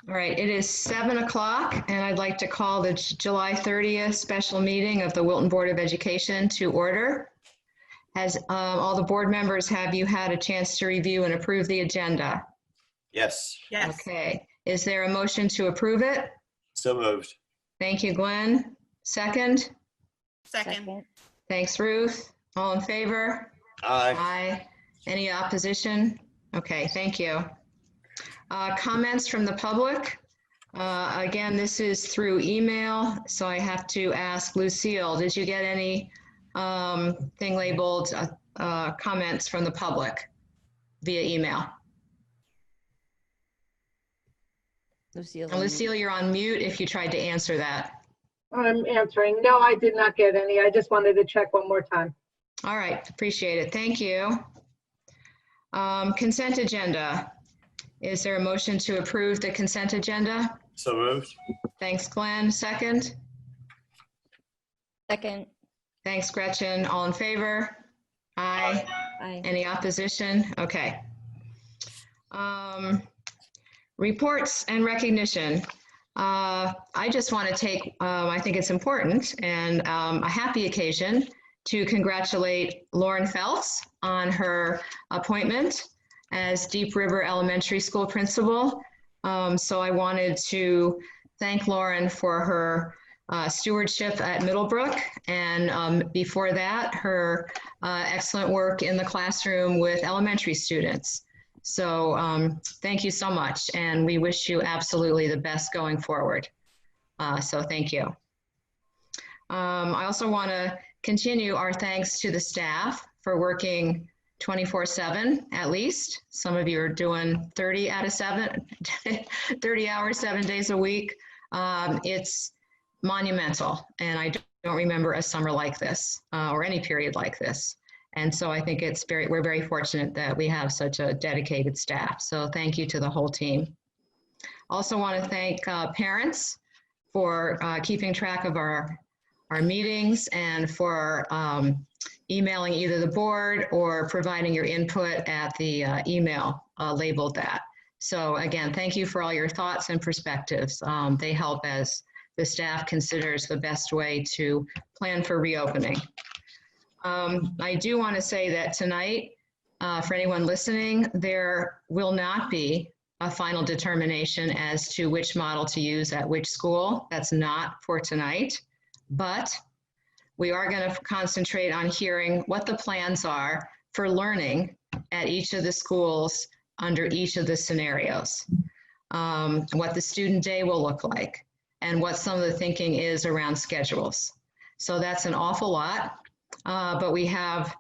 All right, it is 7 o'clock, and I'd like to call the July 30th special meeting of the Wilton Board of Education to order. Has all the board members, have you had a chance to review and approve the agenda? Yes. Yes. Okay, is there a motion to approve it? So moved. Thank you, Glenn. Second? Second. Thanks, Ruth. All in favor? Aye. Aye. Any opposition? Okay, thank you. Comments from the public? Again, this is through email, so I have to ask Lucille, did you get any thing labeled comments from the public via email? Lucille. And Lucille, you're on mute if you tried to answer that. I'm answering. No, I did not get any. I just wanted to check one more time. All right, appreciate it. Thank you. Consent agenda. Is there a motion to approve the consent agenda? So moved. Thanks, Glenn. Second? Second. Thanks, Gretchen. All in favor? Aye. Aye. Any opposition? Okay. Reports and recognition. I just want to take, I think it's important and a happy occasion to congratulate Lauren Feltz on her appointment as Deep River Elementary School principal. So I wanted to thank Lauren for her stewardship at Middlebrook, and before that, her excellent work in the classroom with elementary students. So thank you so much, and we wish you absolutely the best going forward. So thank you. I also want to continue our thanks to the staff for working 24/7 at least. Some of you are doing 30 out of 7, 30 hours, 7 days a week. It's monumental, and I don't remember a summer like this or any period like this. And so I think we're very fortunate that we have such a dedicated staff. So thank you to the whole team. Also want to thank parents for keeping track of our meetings and for emailing either the board or providing your input at the email labeled that. So again, thank you for all your thoughts and perspectives. They help as the staff considers the best way to plan for reopening. I do want to say that tonight, for anyone listening, there will not be a final determination as to which model to use at which school. That's not for tonight, but we are going to concentrate on hearing what the plans are for learning at each of the schools under each of the scenarios, what the student day will look like, and what some of the thinking is around schedules. So that's an awful lot, but we have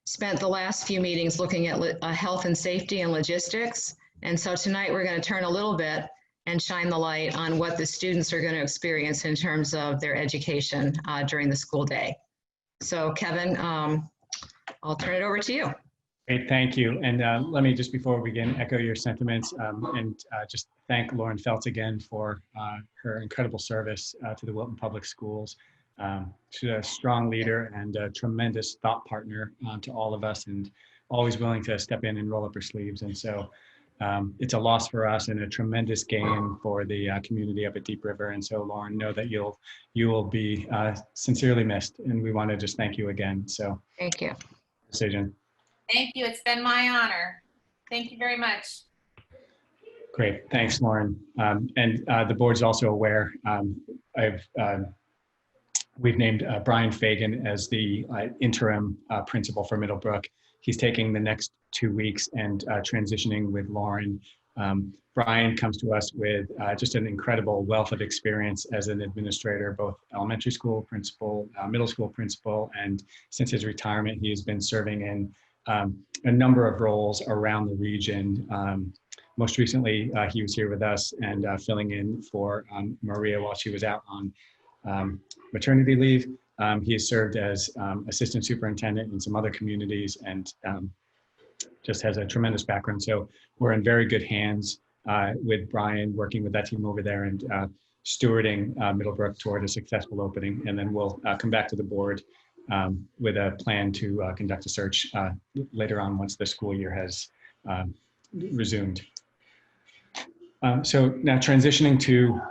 spent the last few meetings looking at health and safety and logistics. And so tonight we're going to turn a little bit and shine the light on what the students are going to experience in terms of their education during the school day. So Kevin, I'll turn it over to you. Great, thank you. And let me just before we begin echo your sentiments and just thank Lauren Feltz again for her incredible service to the Wilton Public Schools. She's a strong leader and a tremendous thought partner to all of us, and always willing to step in and roll up her sleeves. And so it's a loss for us and a tremendous gain for the community up at Deep River. And so Lauren, know that you will be sincerely missed, and we want to just thank you again. So Thank you. Decision. Thank you. It's been my honor. Thank you very much. Great, thanks, Lauren. And the board's also aware. We've named Brian Fagan as the interim principal for Middlebrook. He's taking the next 2 weeks and transitioning with Lauren. Brian comes to us with just an incredible wealth of experience as an administrator, both elementary school principal, middle school principal, and since his retirement, he has been serving in a number of roles around the region. Most recently, he was here with us and filling in for Maria while she was out on maternity leave. He has served as assistant superintendent in some other communities and just has a tremendous background. So we're in very good hands with Brian, working with that team over there and stewarding Middlebrook toward a successful opening. And then we'll come back to the board with a plan to conduct a search later on once the school year has resumed. So now transitioning to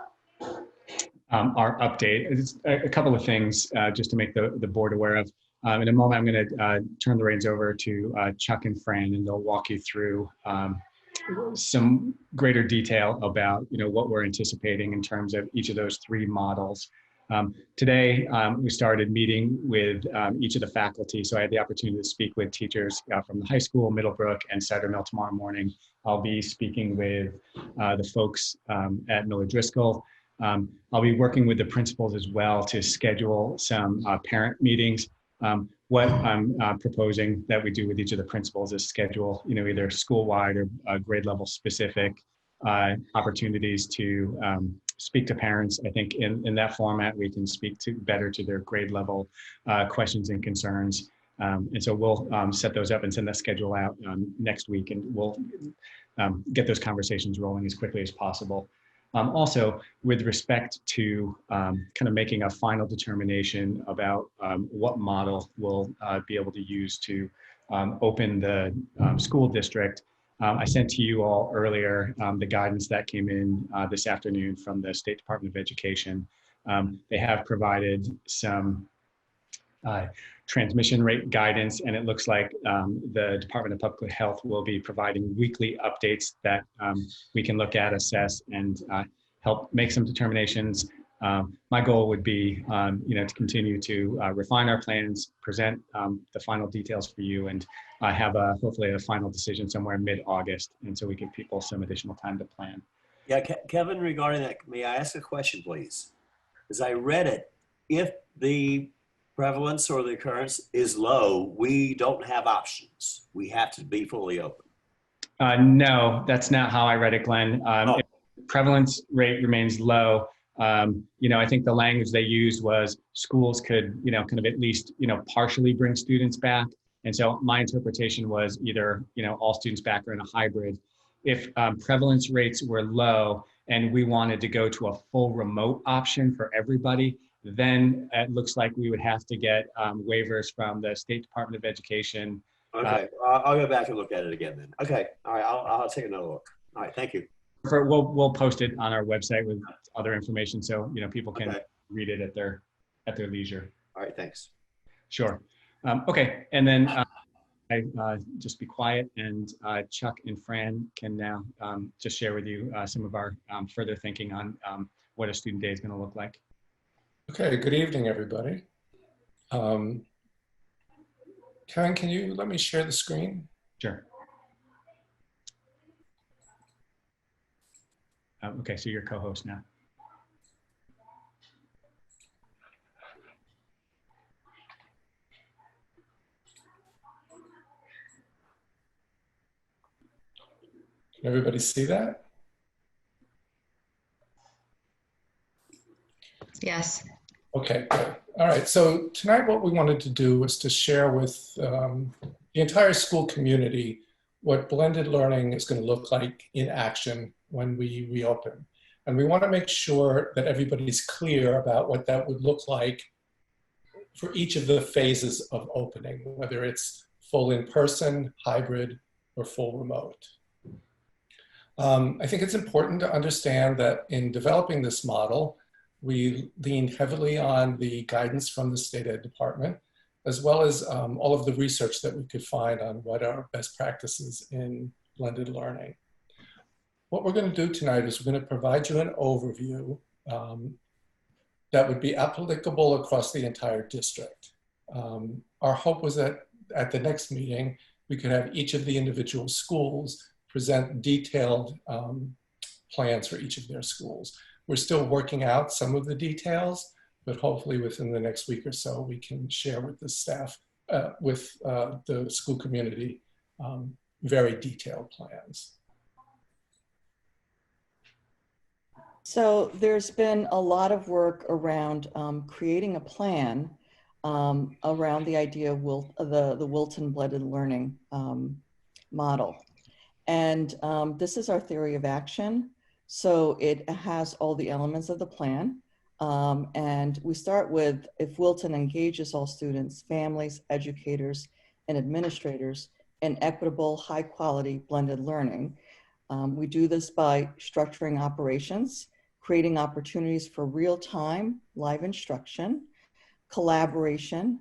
our update, it's a couple of things just to make the board aware of. In a moment, I'm going to turn the reins over to Chuck and Fran, and they'll walk you through some greater detail about what we're anticipating in terms of each of those three models. Today, we started meeting with each of the faculty, so I had the opportunity to speak with teachers from the high school, Middlebrook, and Cider Mill tomorrow morning. I'll be speaking with the folks at Miller Driscoll. I'll be working with the principals as well to schedule some parent meetings. What I'm proposing that we do with each of the principals is schedule, either school-wide or grade level specific opportunities to speak to parents. I think in that format, we can speak better to their grade level questions and concerns. And so we'll set those up and send that schedule out next week, and we'll get those conversations rolling as quickly as possible. Also, with respect to kind of making a final determination about what model we'll be able to use to open the school district, I sent to you all earlier the guidance that came in this afternoon from the State Department of Education. They have provided some transmission rate guidance, and it looks like the Department of Public Health will be providing weekly updates that we can look at, assess, and help make some determinations. My goal would be, to continue to refine our plans, present the final details for you, and have hopefully a final decision somewhere mid-August, and so we give people some additional time to plan. Yeah, Kevin, regarding that, may I ask a question, please? As I read it, if the prevalence or the occurrence is low, we don't have options. We have to be fully open. No, that's not how I read it, Glenn. If prevalence rate remains low, I think the language they used was schools could, kind of at least, partially bring students back. And so my interpretation was either, all students back or in a hybrid. If prevalence rates were low and we wanted to go to a full remote option for everybody, then it looks like we would have to get waivers from the State Department of Education. Okay, I'll go back and look at it again then. Okay, all right, I'll take another look. All right, thank you. We'll post it on our website with other information, so people can read it at their leisure. All right, thanks. Sure. Okay, and then just be quiet, and Chuck and Fran can now just share with you some of our further thinking on what a student day is going to look like. Okay, good evening, everybody. Karen, can you let me share the screen? Sure. Okay, so you're co-host now. Can everybody see that? Yes. Okay, good. All right, so tonight what we wanted to do was to share with the entire school community what blended learning is going to look like in action when we reopen. And we want to make sure that everybody's clear about what that would look like for each of the phases of opening, whether it's full in-person, hybrid, or full remote. I think it's important to understand that in developing this model, we leaned heavily on the guidance from the State Ed Department, as well as all of the research that we could find on what are best practices in blended learning. What we're going to do tonight is we're going to provide you an overview that would be applicable across the entire district. Our hope was that at the next meeting, we could have each of the individual schools present detailed plans for each of their schools. We're still working out some of the details, but hopefully within the next week or so, we can share with the staff, with the school community, very detailed plans. So there's been a lot of work around creating a plan around the idea of the Wilton blended learning model. And this is our theory of action. So it has all the elements of the plan. And we start with, if Wilton engages all students, families, educators, and administrators in equitable, high quality blended learning, We do this by structuring operations, creating opportunities for real-time live instruction, collaboration.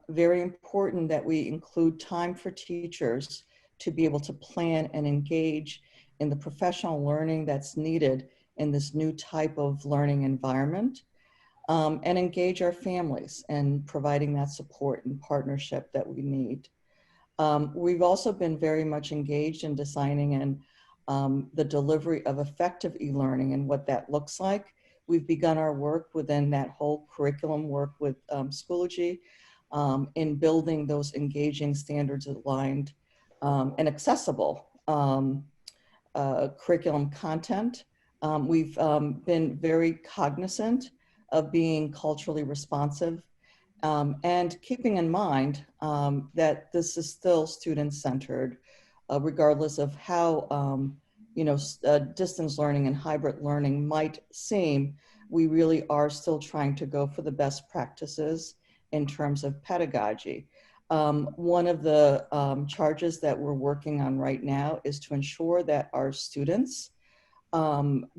Very important that we include time for teachers to be able to plan and engage in the professional learning that's needed in this new type of learning environment, and engage our families in providing that support and partnership that we need. We've also been very much engaged in designing and the delivery of effective e-learning and what that looks like. We've begun our work within that whole curriculum work with Schoology in building those engaging, standards aligned and accessible curriculum content. We've been very cognizant of being culturally responsive and keeping in mind that this is still student-centered, regardless of how distance learning and hybrid learning might seem. We really are still trying to go for the best practices in terms of pedagogy. One of the charges that we're working on right now is to ensure that our students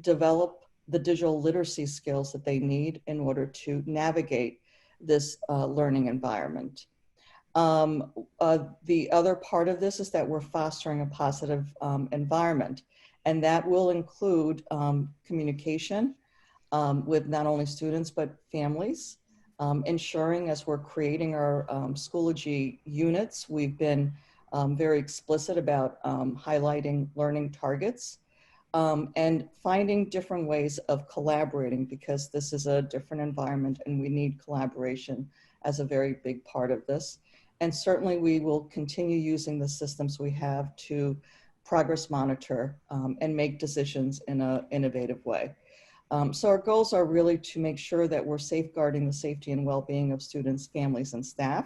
develop the digital literacy skills that they need in order to navigate this learning environment. The other part of this is that we're fostering a positive environment, and that will include communication with not only students but families, ensuring as we're creating our Schoology units, we've been very explicit about highlighting learning targets and finding different ways of collaborating, because this is a different environment and we need collaboration as a very big part of this. And certainly we will continue using the systems we have to progress monitor and make decisions in an innovative way. So our goals are really to make sure that we're safeguarding the safety and well-being of students, families, and staff,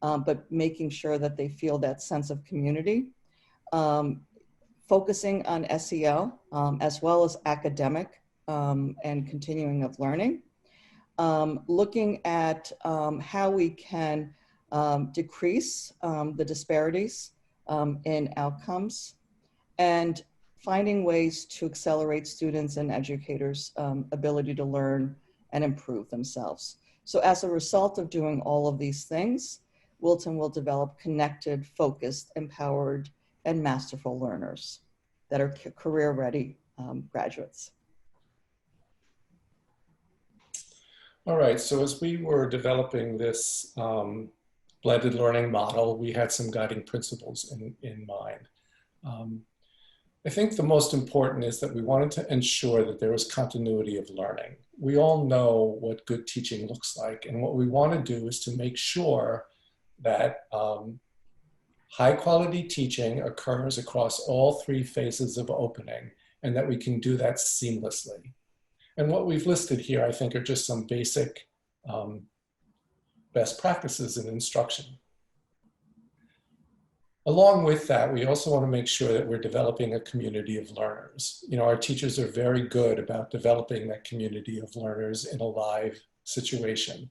but making sure that they feel that sense of community, focusing on SEL as well as academic and continuing of learning, looking at how we can decrease the disparities in outcomes, and finding ways to accelerate students and educators' ability to learn and improve themselves. So as a result of doing all of these things, Wilton will develop connected, focused, empowered, and masterful learners that are career-ready graduates. All right, so as we were developing this blended learning model, we had some guiding principles in mind. I think the most important is that we wanted to ensure that there was continuity of learning. We all know what good teaching looks like, and what we want to do is to make sure that high quality teaching occurs across all three phases of opening, and that we can do that seamlessly. And what we've listed here, I think, are just some basic best practices in instruction. Along with that, we also want to make sure that we're developing a community of learners. You know, our teachers are very good about developing that community of learners in a live situation.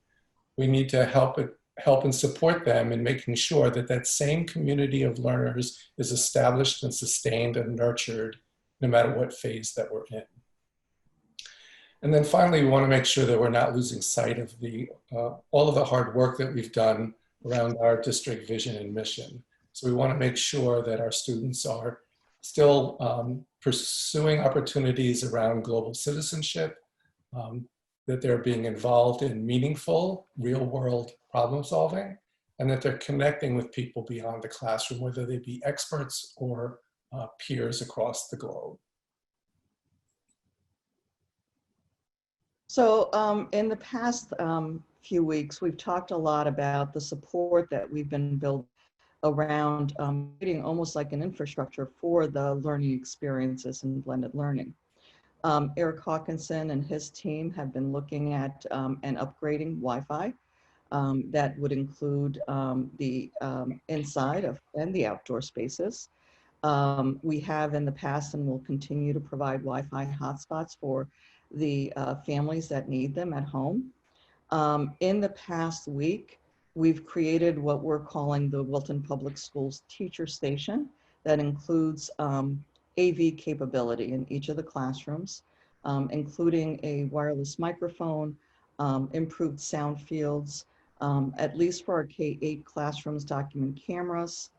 We need to help and support them in making sure that that same community of learners is established and sustained and nurtured no matter what phase that we're in. And then finally, we want to make sure that we're not losing sight of all of the hard work that we've done around our district vision and mission. So we want to make sure that our students are still pursuing opportunities around global citizenship, that they're being involved in meaningful, real-world problem solving, and that they're connecting with people beyond the classroom, whether they be experts or peers across the globe. So in the past few weeks, we've talked a lot about the support that we've been building around creating almost like an infrastructure for the learning experiences in blended learning. Eric Hawkinson and his team have been looking at and upgrading Wi-Fi that would include the inside of and the outdoor spaces. We have in the past and will continue to provide Wi-Fi hotspots for the families that need them at home. In the past week, we've created what we're calling the Wilton Public Schools Teacher Station that includes AV capability in each of the classrooms, including a wireless microphone, improved sound fields, at least for our K-8 classrooms, document cameras.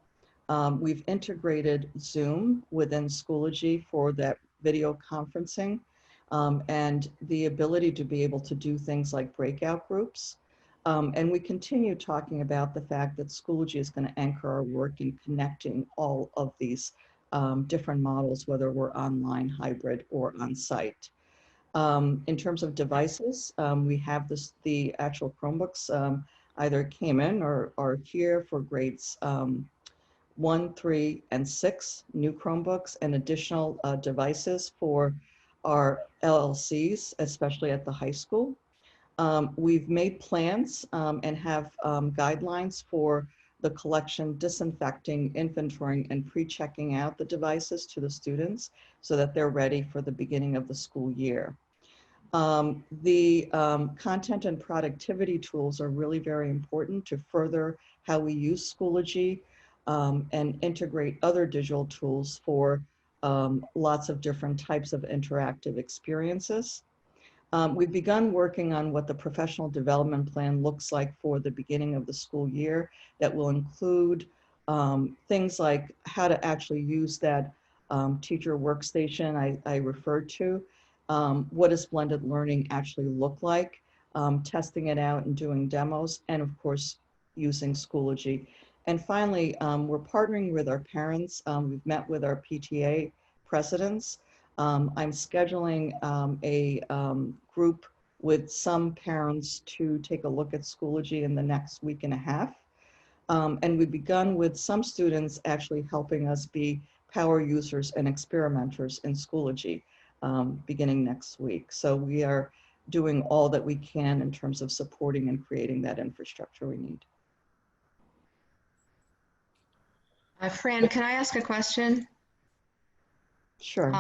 We've integrated Zoom within Schoology for that video conferencing, and the ability to be able to do things like breakout groups. And we continue talking about the fact that Schoology is going to anchor our work in connecting all of these different models, whether we're online, hybrid, or on-site. In terms of devices, we have the actual Chromebooks either came in or are here for grades 1, 3, and 6, new Chromebooks, and additional devices for our LLCs, especially at the high school. We've made plans and have guidelines for the collection, disinfecting, inventorying, and pre-checking out the devices to the students so that they're ready for the beginning of the school year. The content and productivity tools are really very important to further how we use Schoology and integrate other digital tools for lots of different types of interactive experiences. We've begun working on what the professional development plan looks like for the beginning of the school year that will include things like how to actually use that teacher workstation I referred to. What does blended learning actually look like? Testing it out and doing demos, and of course, using Schoology. And finally, we're partnering with our parents. We've met with our PTA presidents. I'm scheduling a group with some parents to take a look at Schoology in the next week and a half. And we've begun with some students actually helping us be power users and experimenters in Schoology beginning next week. So we are doing all that we can in terms of supporting and creating that infrastructure we need. Fran, can I ask a question? Sure.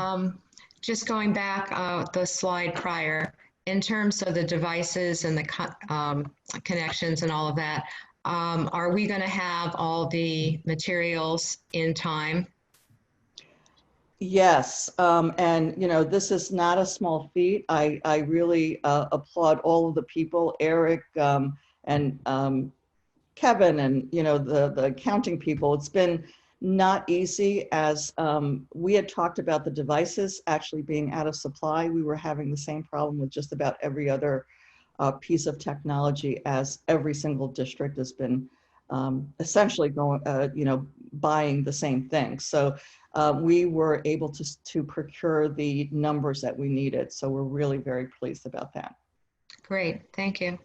Just going back the slide prior, in terms of the devices and the connections and all of that, are we going to have all the materials in time? Yes, and you know, this is not a small feat. I really applaud all of the people, Eric and Kevin, and you know, the accounting people. It's been not easy as we had talked about the devices actually being out of supply. We were having the same problem with just about every other piece of technology, as every single district has been essentially going, you know, buying the same thing. So we were able to procure the numbers that we needed. So we're really very pleased about that. Great, thank you.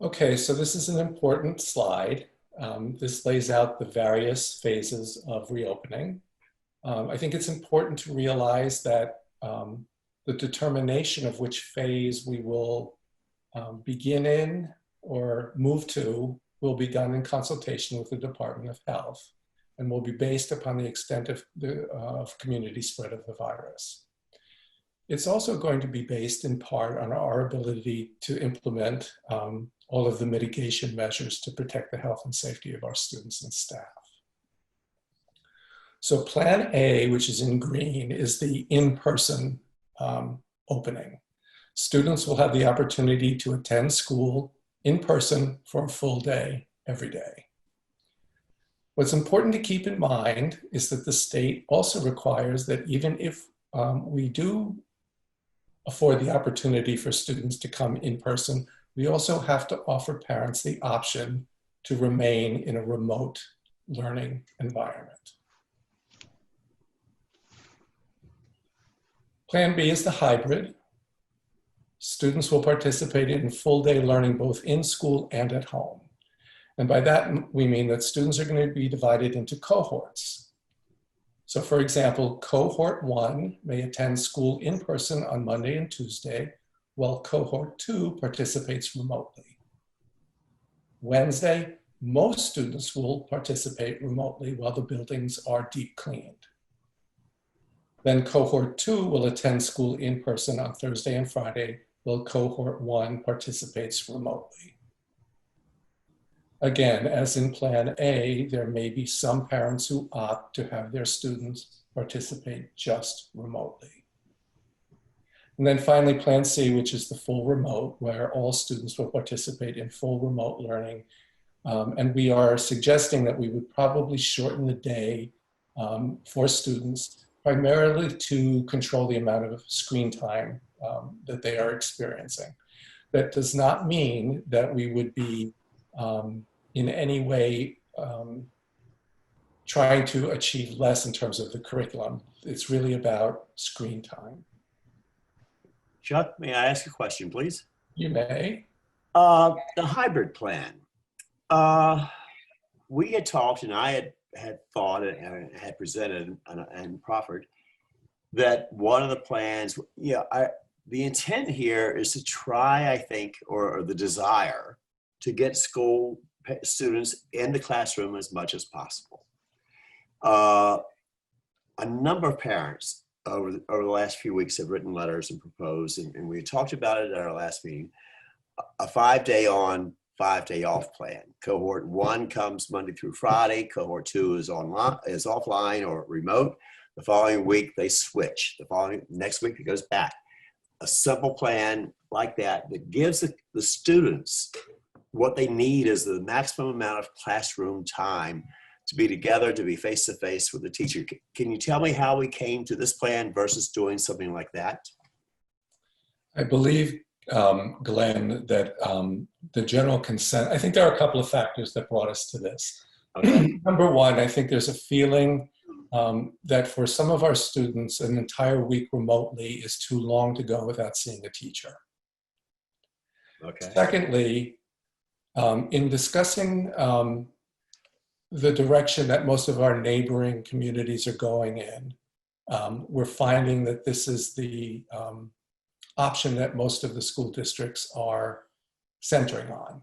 Okay, so this is an important slide. This lays out the various phases of reopening. I think it's important to realize that the determination of which phase we will begin in or move to will be done in consultation with the Department of Health and will be based upon the extent of community spread of the virus. It's also going to be based in part on our ability to implement all of the mitigation measures to protect the health and safety of our students and staff. So Plan A, which is in green, is the in-person opening. Students will have the opportunity to attend school in person for a full day, every day. What's important to keep in mind is that the state also requires that even if we do afford the opportunity for students to come in person, we also have to offer parents the option to remain in a remote learning environment. Plan B is the hybrid. Students will participate in full-day learning both in school and at home. And by that, we mean that students are going to be divided into cohorts. So for example, cohort 1 may attend school in person on Monday and Tuesday, while cohort 2 participates remotely. Wednesday, most students will participate remotely while the buildings are deep cleaned. Then cohort 2 will attend school in person on Thursday and Friday, while cohort 1 participates remotely. Again, as in Plan A, there may be some parents who opt to have their students participate just remotely. And then finally, Plan C, which is the full remote, where all students will participate in full remote learning. And we are suggesting that we would probably shorten the day for students, primarily to control the amount of screen time that they are experiencing. That does not mean that we would be in any way trying to achieve less in terms of the curriculum. It's really about screen time. Chuck, may I ask a question, please? You may. The hybrid plan. We had talked, and I had thought and had presented and proffered that one of the plans, the intent here is to try, I think, or the desire to get school students in the classroom as much as possible. A number of parents over the last few weeks have written letters and proposed, and we talked about it at our last meeting, a 5-day on, 5-day off plan. Cohort 1 comes Monday through Friday. Cohort 2 is offline or remote. The following week they switch. Next week it goes back. A simple plan like that gives the students what they need is the maximum amount of classroom time to be together, to be face-to-face with the teacher. Can you tell me how we came to this plan versus doing something like that? I believe, Glenn, that the general consent, I think there are a couple of factors that brought us to this. Okay. Number one, I think there's a feeling that for some of our students, an entire week remotely is too long to go without seeing a teacher. Okay. Secondly, in discussing the direction that most of our neighboring communities are going in, we're finding that this is the option that most of the school districts are centering on.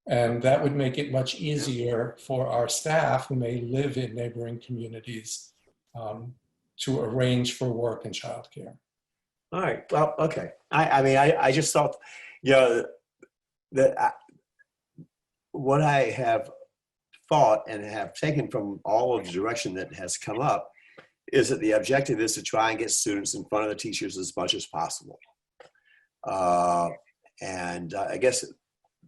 And that would make it much easier for our staff who may live in neighboring communities to arrange for work and childcare. All right. Well, okay. I just thought, that what I have thought and have taken from all of the direction that has come up is that the objective is to try and get students in front of the teachers as much as possible. And I guess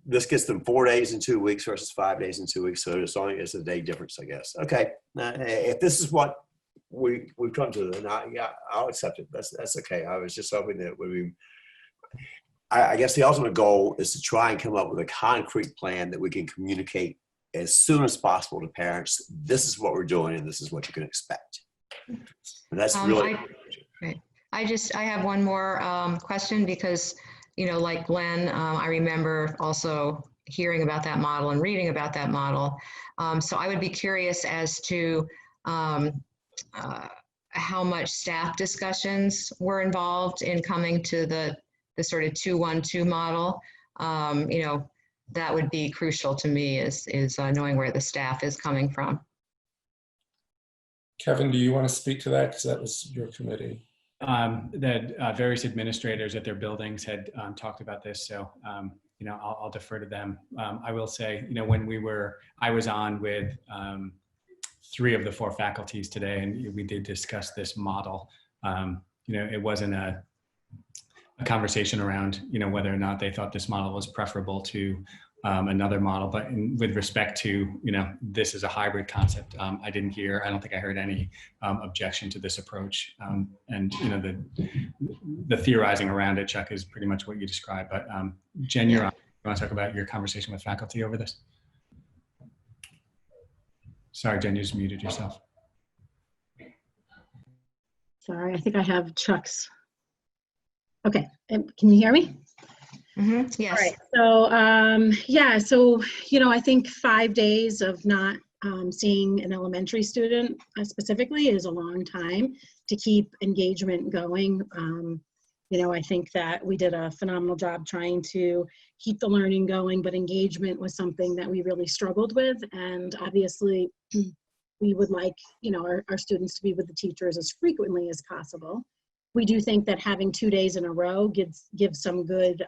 this gets them 4 days in 2 weeks versus 5 days in 2 weeks. So it's a day difference, I guess. Okay. If this is what we've come to, then I'll accept it. That's okay. I was just hoping that I guess the ultimate goal is to try and come up with a concrete plan that we can communicate as soon as possible to parents. This is what we're doing, and this is what you can expect. And that's really. Right. I have one more question because, like Glenn, I remember also hearing about that model and reading about that model. So I would be curious as to how much staff discussions were involved in coming to the sort of 2-1-2 model. That would be crucial to me is knowing where the staff is coming from. Kevin, do you want to speak to that? Because that was your committee. That various administrators at their buildings had talked about this, so I'll defer to them. I will say, when I was on with 3 of the 4 faculties today, and we did discuss this model. It wasn't a conversation around whether or not they thought this model was preferable to another model, but with respect to this is a hybrid concept, I don't think I heard any objection to this approach, and the theorizing around it, Chuck, is pretty much what you described. But Jen, you want to talk about your conversation with faculty over this? Sorry, Jen, you just muted yourself. Sorry, I think I have Chuck's. Okay, can you hear me? Mm-hmm. Yes. All right. So, I think 5 days of not seeing an elementary student specifically is a long time to keep engagement going. I think that we did a phenomenal job trying to keep the learning going, but engagement was something that we really struggled with. And obviously, we would like, our students to be with the teachers as frequently as possible. We do think that having 2 days in a row gives some good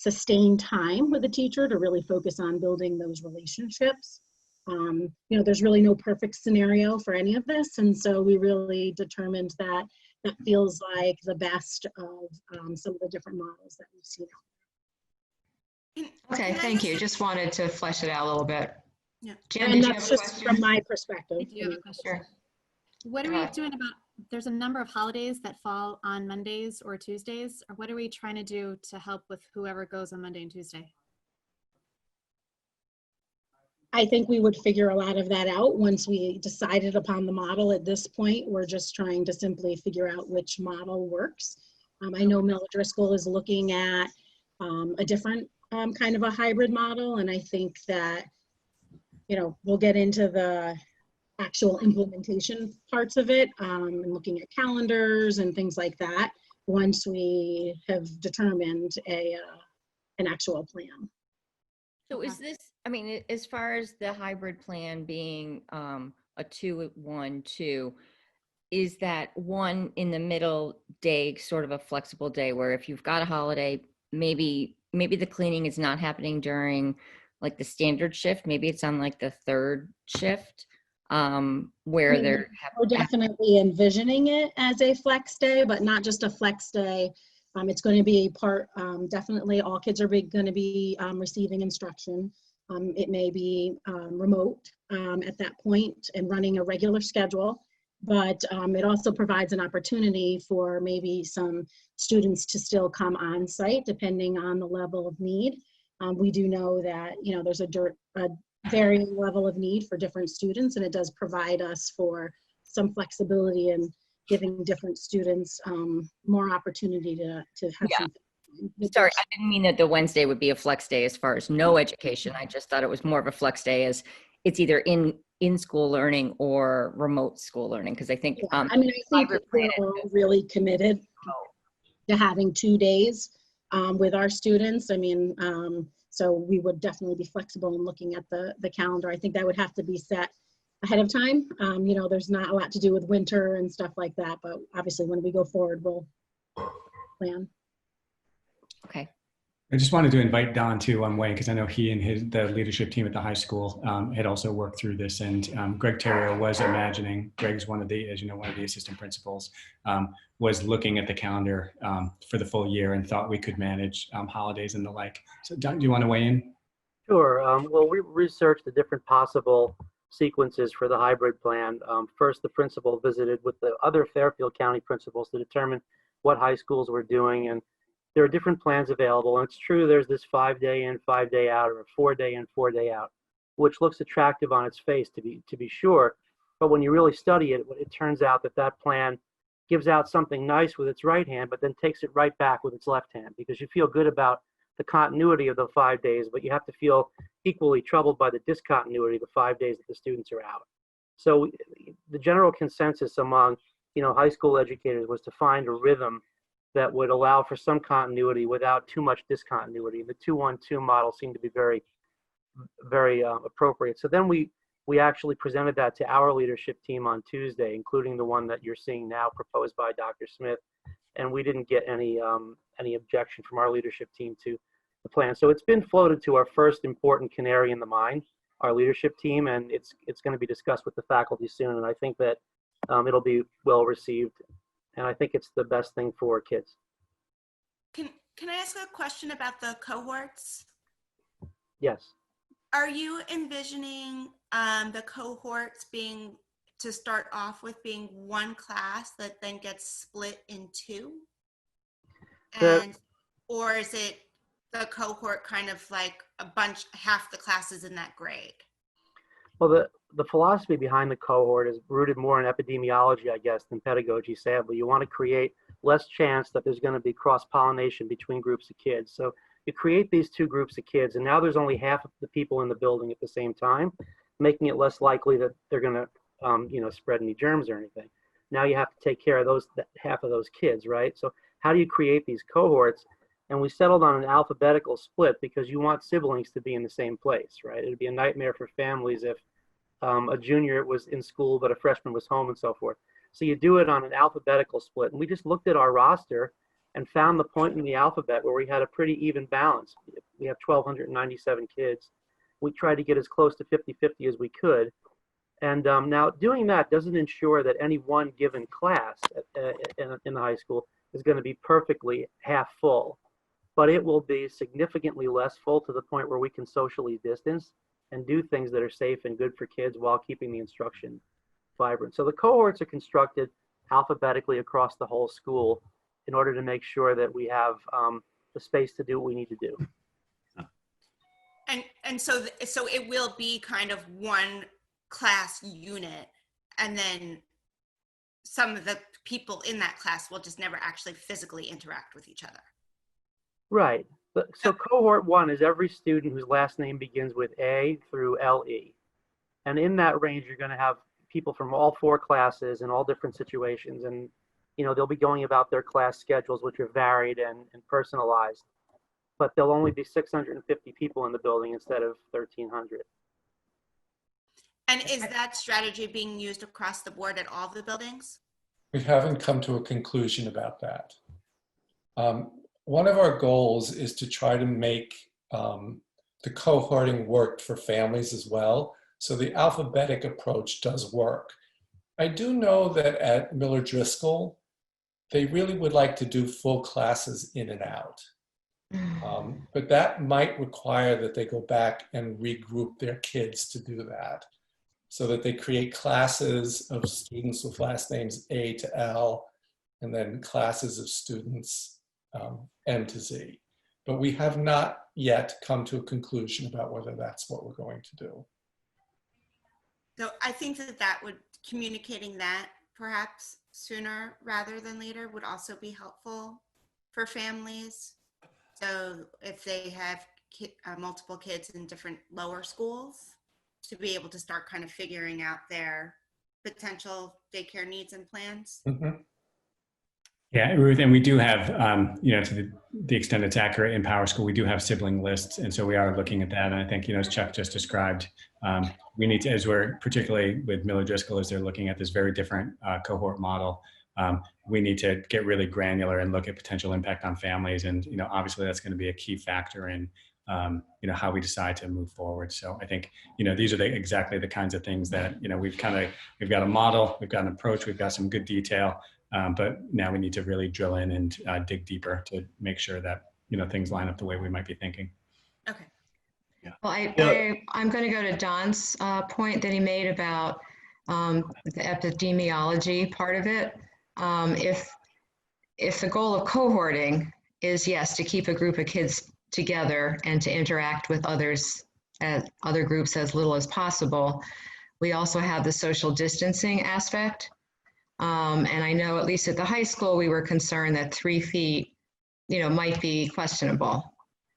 sustained time with a teacher to really focus on building those relationships. There's really no perfect scenario for any of this. And so we really determined that that feels like the best of some of the different models that we've seen. Okay, thank you. Just wanted to flesh it out a little bit. Yeah. Jim, And did you that's have a just question? from my perspective. I do have a question. Sure. What are Go we ahead. doing about, there's a number of holidays that fall on Mondays or Tuesdays, or what are we trying to do to help with whoever goes on Monday and Tuesday? I think we would figure a lot of that out once we decided upon the model. At this point, we're just trying to simply figure out which model works. I know Mel Driscoll is looking at a different kind of a hybrid model, and I think that, we'll get into the actual implementation parts of it and looking at calendars and things like that once we have determined an actual plan. So is this, I mean, as far as the hybrid plan being a 2-1-2, is that one in the middle day, sort of a flexible day where if you've got a holiday, maybe the cleaning is not happening during like the standard shift, maybe it's on like the third shift where they're We're definitely envisioning it as a flex day, but not just a flex day. It's going to be part, definitely all kids are going to be receiving instruction. It may be remote at that point and running a regular schedule, but it also provides an opportunity for maybe some students to still come on site depending on the level of need. We do know that, there's a varying level of need for different students, and it does provide us for some flexibility in giving different students more opportunity to have Yeah. some. Sorry, I didn't mean that the Wednesday would be a flex day as far as no education. I just thought it was more of a flex day as it's either in school learning or remote school learning. Because I think, I think we're all really committed to having 2 days with our students. So we would definitely be flexible in looking at the calendar. I think that would have to be set ahead of time. There's not a lot to do with winter and stuff like that, but obviously when we go forward, we'll plan. Okay. I just wanted to invite Don too one way, because I know he and the leadership team at the high school had also worked through this, and Greg Terrio was imagining, Greg's one of the assistant principals, was looking at the calendar for the full year and thought we could manage holidays and the like. So Don, do you want to weigh in? Sure. Well, we researched the different possible sequences for the hybrid plan. First, the principal visited with the other Fairfield County principals to determine what high schools were doing, and there are different plans available. And it's true, there's this 5-day in, 5-day out, or a 4-day in, 4-day out, which looks attractive on its face, to be sure. But when you really study it, it turns out that plan gives out something nice with its right hand, but then takes it right back with its left hand, because you feel good about the continuity of the 5 days, but you have to feel equally troubled by the discontinuity of the 5 days that the students are out. So the general consensus among high school educators was to find a rhythm that would allow for some continuity without too much discontinuity. The 2-1-2 model seemed to be very, very appropriate. So then we actually presented that to our leadership team on Tuesday, including the one that you're seeing now proposed by Dr. Smith, and we didn't get any objection from our leadership team to the plan. So it's been floated to our first important canary in the mine, our leadership team, and it's going to be discussed with the faculty soon. And I think that it'll be well received, and I think it's the best thing for kids. Can I ask a question about the cohorts? Yes. Are you envisioning the cohorts being, to start off with, being one class that then gets split in two? Or is it the cohort kind of like half the classes in that grade? Well, the philosophy behind the cohort is rooted more in epidemiology, I guess, than pedagogy, sadly. You want to create less chance that there's going to be cross-pollination between groups of kids. So you create these two groups of kids, and now there's only half of the people in the building at the same time, making it less likely that they're going to spread any germs or anything. Now you have to take care of half of those kids, right? So how do you create these cohorts? And we settled on an alphabetical split because you want siblings to be in the same place, right? It'd be a nightmare for families if a junior was in school but a freshman was home and so forth. So you do it on an alphabetical split. And we just looked at our roster and found the point in the alphabet where we had a pretty even balance. We have 1,297 kids. We tried to get as close to 50-50 as we could. And now doing that doesn't ensure that any one given class in the high school is going to be perfectly half full, but it will be significantly less full to the point where we can socially distance and do things that are safe and good for kids while keeping the instruction vibrant. So the cohorts are constructed alphabetically across the whole school in order to make sure that we have the space to do what we need to do. And so it will be kind of one class unit, and then some of the people in that class will just never actually physically interact with each other. Right. So cohort 1 is every student whose last name begins with A through LE. And in that range, you're going to have people from all 4 classes in all different situations. And, you know, they'll be going about their class schedules, which are varied and personalized. But there'll only be 650 people in the building instead of 1,300. And is that strategy being used across the board at all of the buildings? We haven't come to a conclusion about that. One of our goals is to try to make the cohorting work for families as well. So the alphabetic approach does work. I do know that at Miller Driscoll, they really would like to do full classes in and out. But that might require that they go back and regroup their kids to do that, so that they create classes of students with last names A to L, and then classes of students M to Z. But we have not yet come to a conclusion about whether that's what we're going to do. So I think that would, communicating that perhaps sooner rather than later would also be helpful for families. So if they have multiple kids in different lower schools, to be able to start kind of figuring out their potential daycare needs and plans. Mm-hmm. Yeah, Ruth, and we do have, you know, to the extent it's accurate in Power School, we do have sibling lists. And so we are looking at that. And I think, you know, as Chuck just described, we need to, as we're particularly with Miller Driscoll, as they're looking at this very different cohort model, we need to get really granular and look at potential impact on families. And, you know, obviously that's going to be a key factor in, you know, how we decide to move forward. So I think, you know, these are exactly the kinds of things that, you know, we've got a model, we've got an approach, we've got some good detail. But now we need to really drill in and dig deeper to make sure that, you know, things line up the way we might be thinking. Okay. Yeah. Well, I'm going to go to Don's point that he made about the epidemiology part of it. If the goal of cohorting is, yes, to keep a group of kids together and to interact with others, other groups as little as possible, we also have the social distancing aspect. And I know at least at the high school, we were concerned that 3 feet, you know, might be questionable.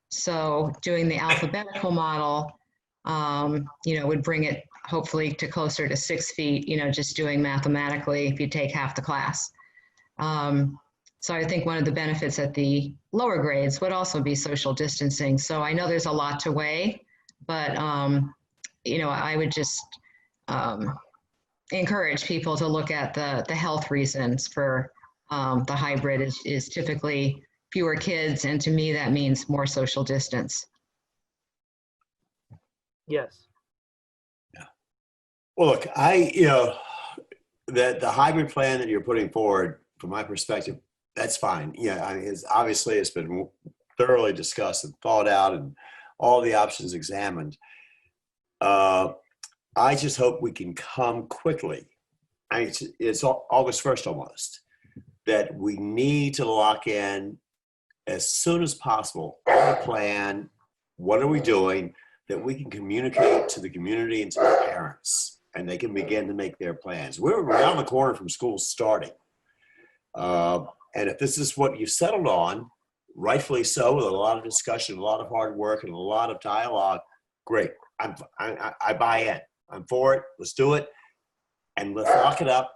So doing the alphabetical model, you know, would bring it hopefully to closer to 6 feet, you know, just doing mathematically if you take half the class. So I think one of the benefits at the lower grades would also be social distancing. So I know there's a lot to weigh, but, you know, I would just encourage people to look at the health reasons for the hybrid is typically fewer kids. And to me, that means more social distance. Yes. Yeah. Well, look, you know, the hybrid plan that you're putting forward, from my perspective, that's fine. Yeah, I mean, it's been thoroughly discussed and thought out and all the options examined. I just hope we can come quickly. I mean, it's August 1st almost, that we need to lock in as soon as possible our plan. What are we doing that we can communicate to the community and to the parents, and they can begin to make their plans. We're around the corner from school starting. And if this is what you settled on, rightfully so, with a lot of discussion, a lot of hard work, and a lot of dialogue, great. I buy in. I'm for it. Let's do it. And let's lock it up,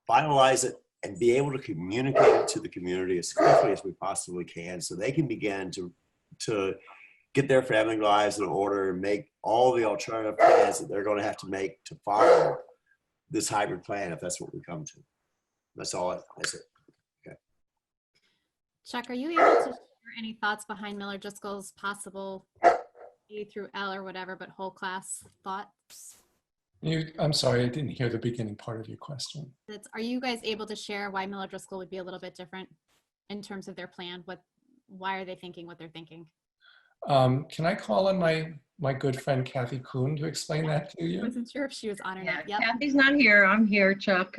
finalize it, and be able to communicate it to the community as quickly as we possibly can so they can begin to get their family lives in order and make all the alternative plans that they're going to have to make to follow this hybrid plan, if that's what we come to. That's all. That's it. Okay. Chuck, are you able to share any thoughts behind Miller Driscoll's possible A through L or whatever, but whole class thoughts? I'm sorry, I didn't hear the beginning part of your question. Are you guys able to share why Miller Driscoll would be a little bit different in terms of their plan? Why are they thinking what they're thinking? Can I call on my good friend Kathy Kuhn to explain that to I you? wasn't sure if she was on or Yeah, not. Yep. Kathy's not here. I'm here, Chuck.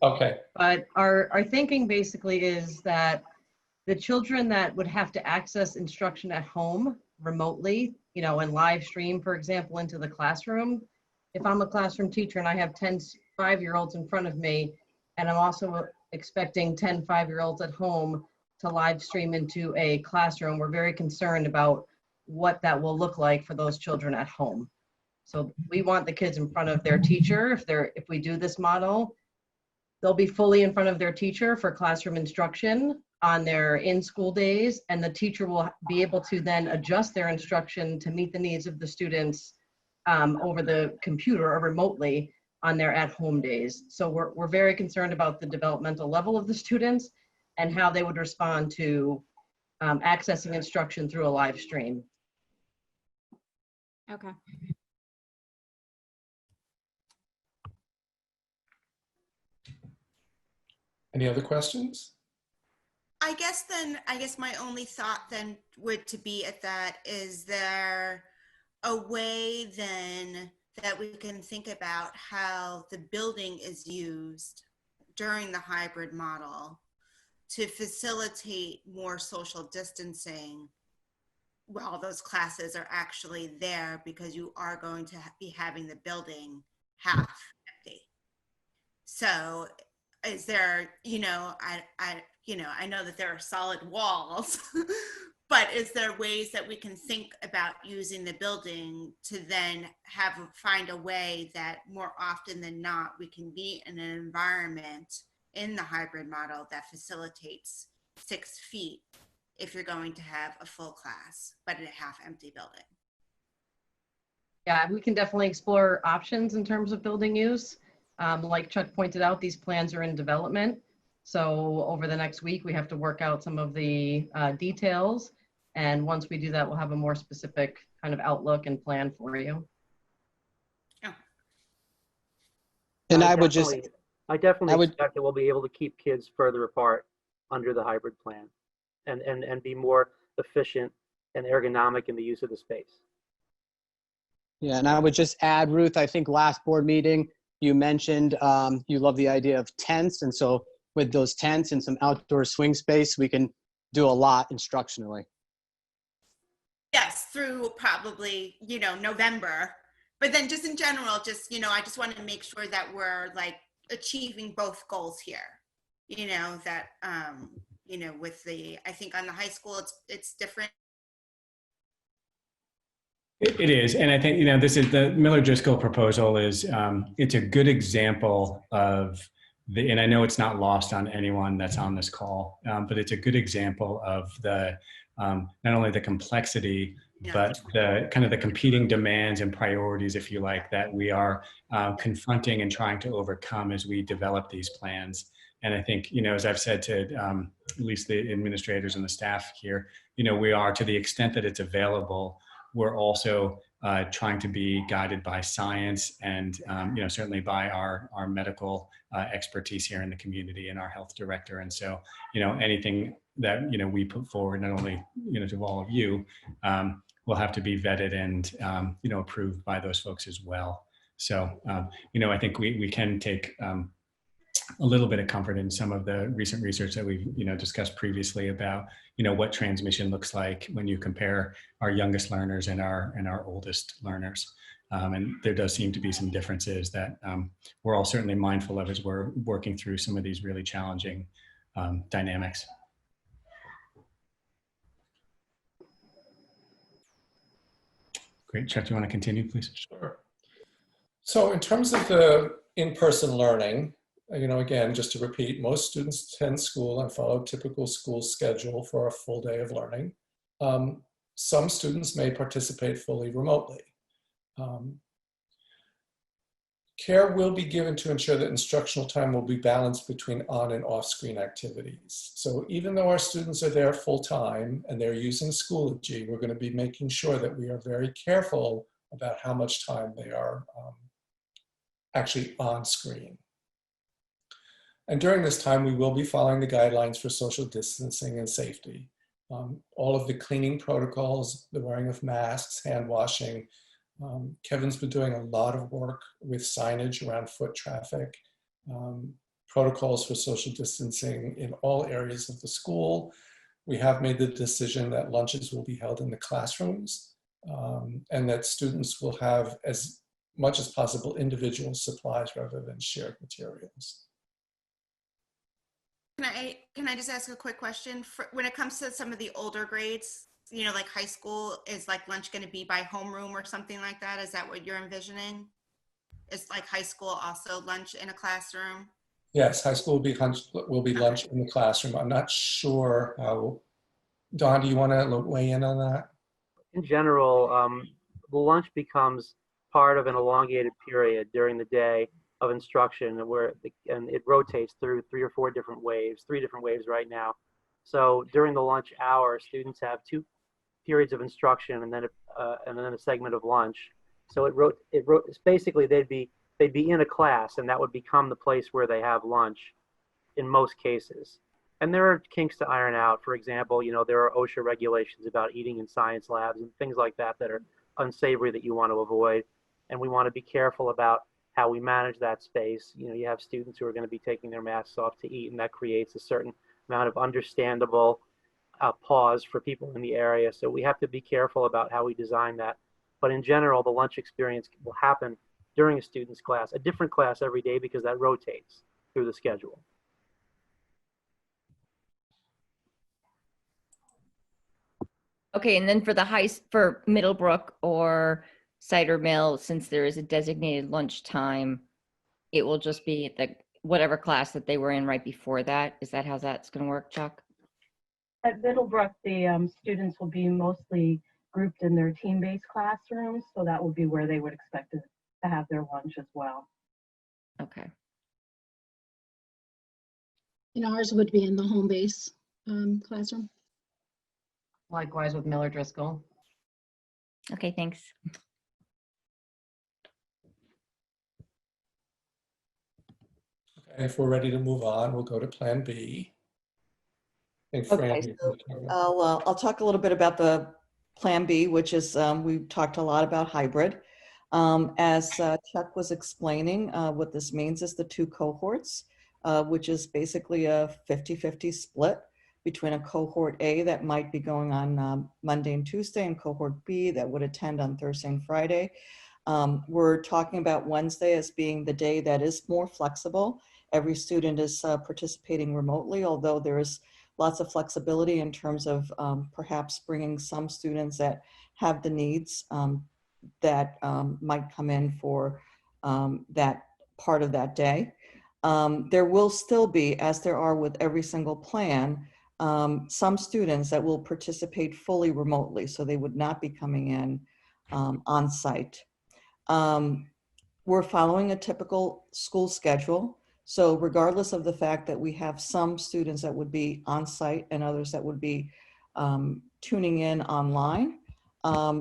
Okay. But our thinking basically is that the children that would have to access instruction at home remotely, you know, and live stream, for example, into the classroom. If I'm a classroom teacher and I have 10 5-year-olds in front of me, and I'm also expecting 10 5-year-olds at home to live stream into a classroom, we're very concerned about what that will look like for those children at home. So we want the kids in front of their teacher. If we do this model, they'll be fully in front of their teacher for classroom instruction on their in-school days, and the teacher will be able to then adjust their instruction to meet the needs of the students over the computer or remotely on their at-home days. So we're very concerned about the developmental level of the students and how they would respond to accessing instruction through a live stream. Okay. Any other questions? I guess my only thought then would to be at that, is there a way then that we can think about how the building is used during the hybrid model to facilitate more social distancing while those classes are actually there, because you are going to be having the building half empty. So is there, I know that there are solid walls, but is there ways that we can think about using the building to then find a way that more often than not, we can be in an environment in the hybrid model that facilitates 6 feet if you're going to have a full class, but in a half empty building? Yeah, we can definitely explore options in terms of building use. Like Chuck pointed out, these plans are in development. So over the next week, we have to work out some of the details. And once we do that, we'll have a more specific kind of outlook and plan for you. Oh. And I definitely expect that we'll be able to keep kids further apart under the hybrid plan and be more efficient and ergonomic in the use of the space. Yeah, and I would just add, Ruth, I think last board meeting, you mentioned you love the idea of tents. And so with those tents and some outdoor swing space, we can do a lot instructionally. Yes, through probably, November. But then just in general, I just want to make sure that we're like achieving both goals here. That, with I think on the high school, it's different. It is, and I think this is the Miller Driscoll proposal is it's a good example of and I know it's not lost on anyone that's on this call, but it's a good example of the not only the complexity, but the kind of the competing demands and priorities, if you like, that we are confronting and trying to overcome as we develop these plans. And I think, as I've said to at least the administrators and the staff here, we are, to the extent that it's available, we're also trying to be guided by science and, certainly by our medical expertise here in the community and our health director. And so, anything that, we put forward, not only, to all of you, will have to be vetted and, approved by those folks as well. So, I think we can take a little bit of comfort in some of the recent research that we've discussed previously about what transmission looks like when you compare our youngest learners and our oldest learners, and there does seem to be some differences that we're all certainly mindful of as we're working through some of these really challenging dynamics. Great. Chuck, do you want to continue, please? Sure. So in terms of the in-person learning, again, just to repeat, most students attend school and follow typical school schedule for a full day of learning. Some students may participate fully remotely. Care will be given to ensure that instructional time will be balanced between on and off-screen activities. So even though our students are there full-time and they're using Schoology, we're going to be making sure that we are very careful about how much time they are actually on screen. And during this time, we will be following the guidelines for social distancing and safety. All of the cleaning protocols, the wearing of masks, hand washing. Kevin's been doing a lot of work with signage around foot traffic, protocols for social distancing in all areas of the school. We have made the decision that lunches will be held in the classrooms and that students will have as much as possible individual supplies rather than shared materials. Can I just ask a quick question? When it comes to some of the older grades, you know, like high school, is like lunch going to be by homeroom or something like that? Is that what you're envisioning? Is like high school also lunch in a classroom? Yes, high school will be lunch in the classroom. I'm not sure how. Don, do you want to weigh in on that? In general, the lunch becomes part of an elongated period during the day of instruction and it rotates through 3 or 4 different waves, 3 different waves right now. So during the lunch hour, students have 2 periods of instruction and then a segment of lunch. So it's basically they'd be in a class and that would become the place where they have lunch in most cases. And there are kinks to iron out. For example, you know, there are OSHA regulations about eating in science labs and things like that that are unsavory that you want to avoid. And we want to be careful about how we manage that space. You know, you have students who are going to be taking their masks off to eat, and that creates a certain amount of understandable pause for people in the area. So we have to be careful about how we design that. But in general, the lunch experience will happen during a student's class, a different class every day because that rotates through the schedule. Okay, and then for Middlebrook or Cider Mill, since there is a designated lunchtime, it will just be at the whatever class that they were in right before that. Is that how that's going to work, Chuck? At Middlebrook, the students will be mostly grouped in their team-based classrooms, so that will be where they would expect to have their lunch as well. Okay. And ours would be in the home base classroom. Likewise with Miller Driscoll. Okay, thanks. And if we're ready to move on, we'll go to Plan B. I think Okay, so I'll talk a little bit about the Plan B, which is, we've talked a lot about hybrid. As Chuck was explaining, what this means is the 2 cohorts, which is basically a 50-50 split between a cohort A that might be going on Monday and Tuesday and cohort B that would attend on Thursday and Friday. We're talking about Wednesday as being the day that is more flexible. Every student is participating remotely, although there is lots of flexibility in terms of perhaps bringing some students that have the needs that might come in for that part of that day. There will still be, as there are with every single plan, some students that will participate fully remotely, so they would not be coming in on site. We're following a typical school schedule. So regardless of the fact that we have some students that would be on site and others that would be tuning in online,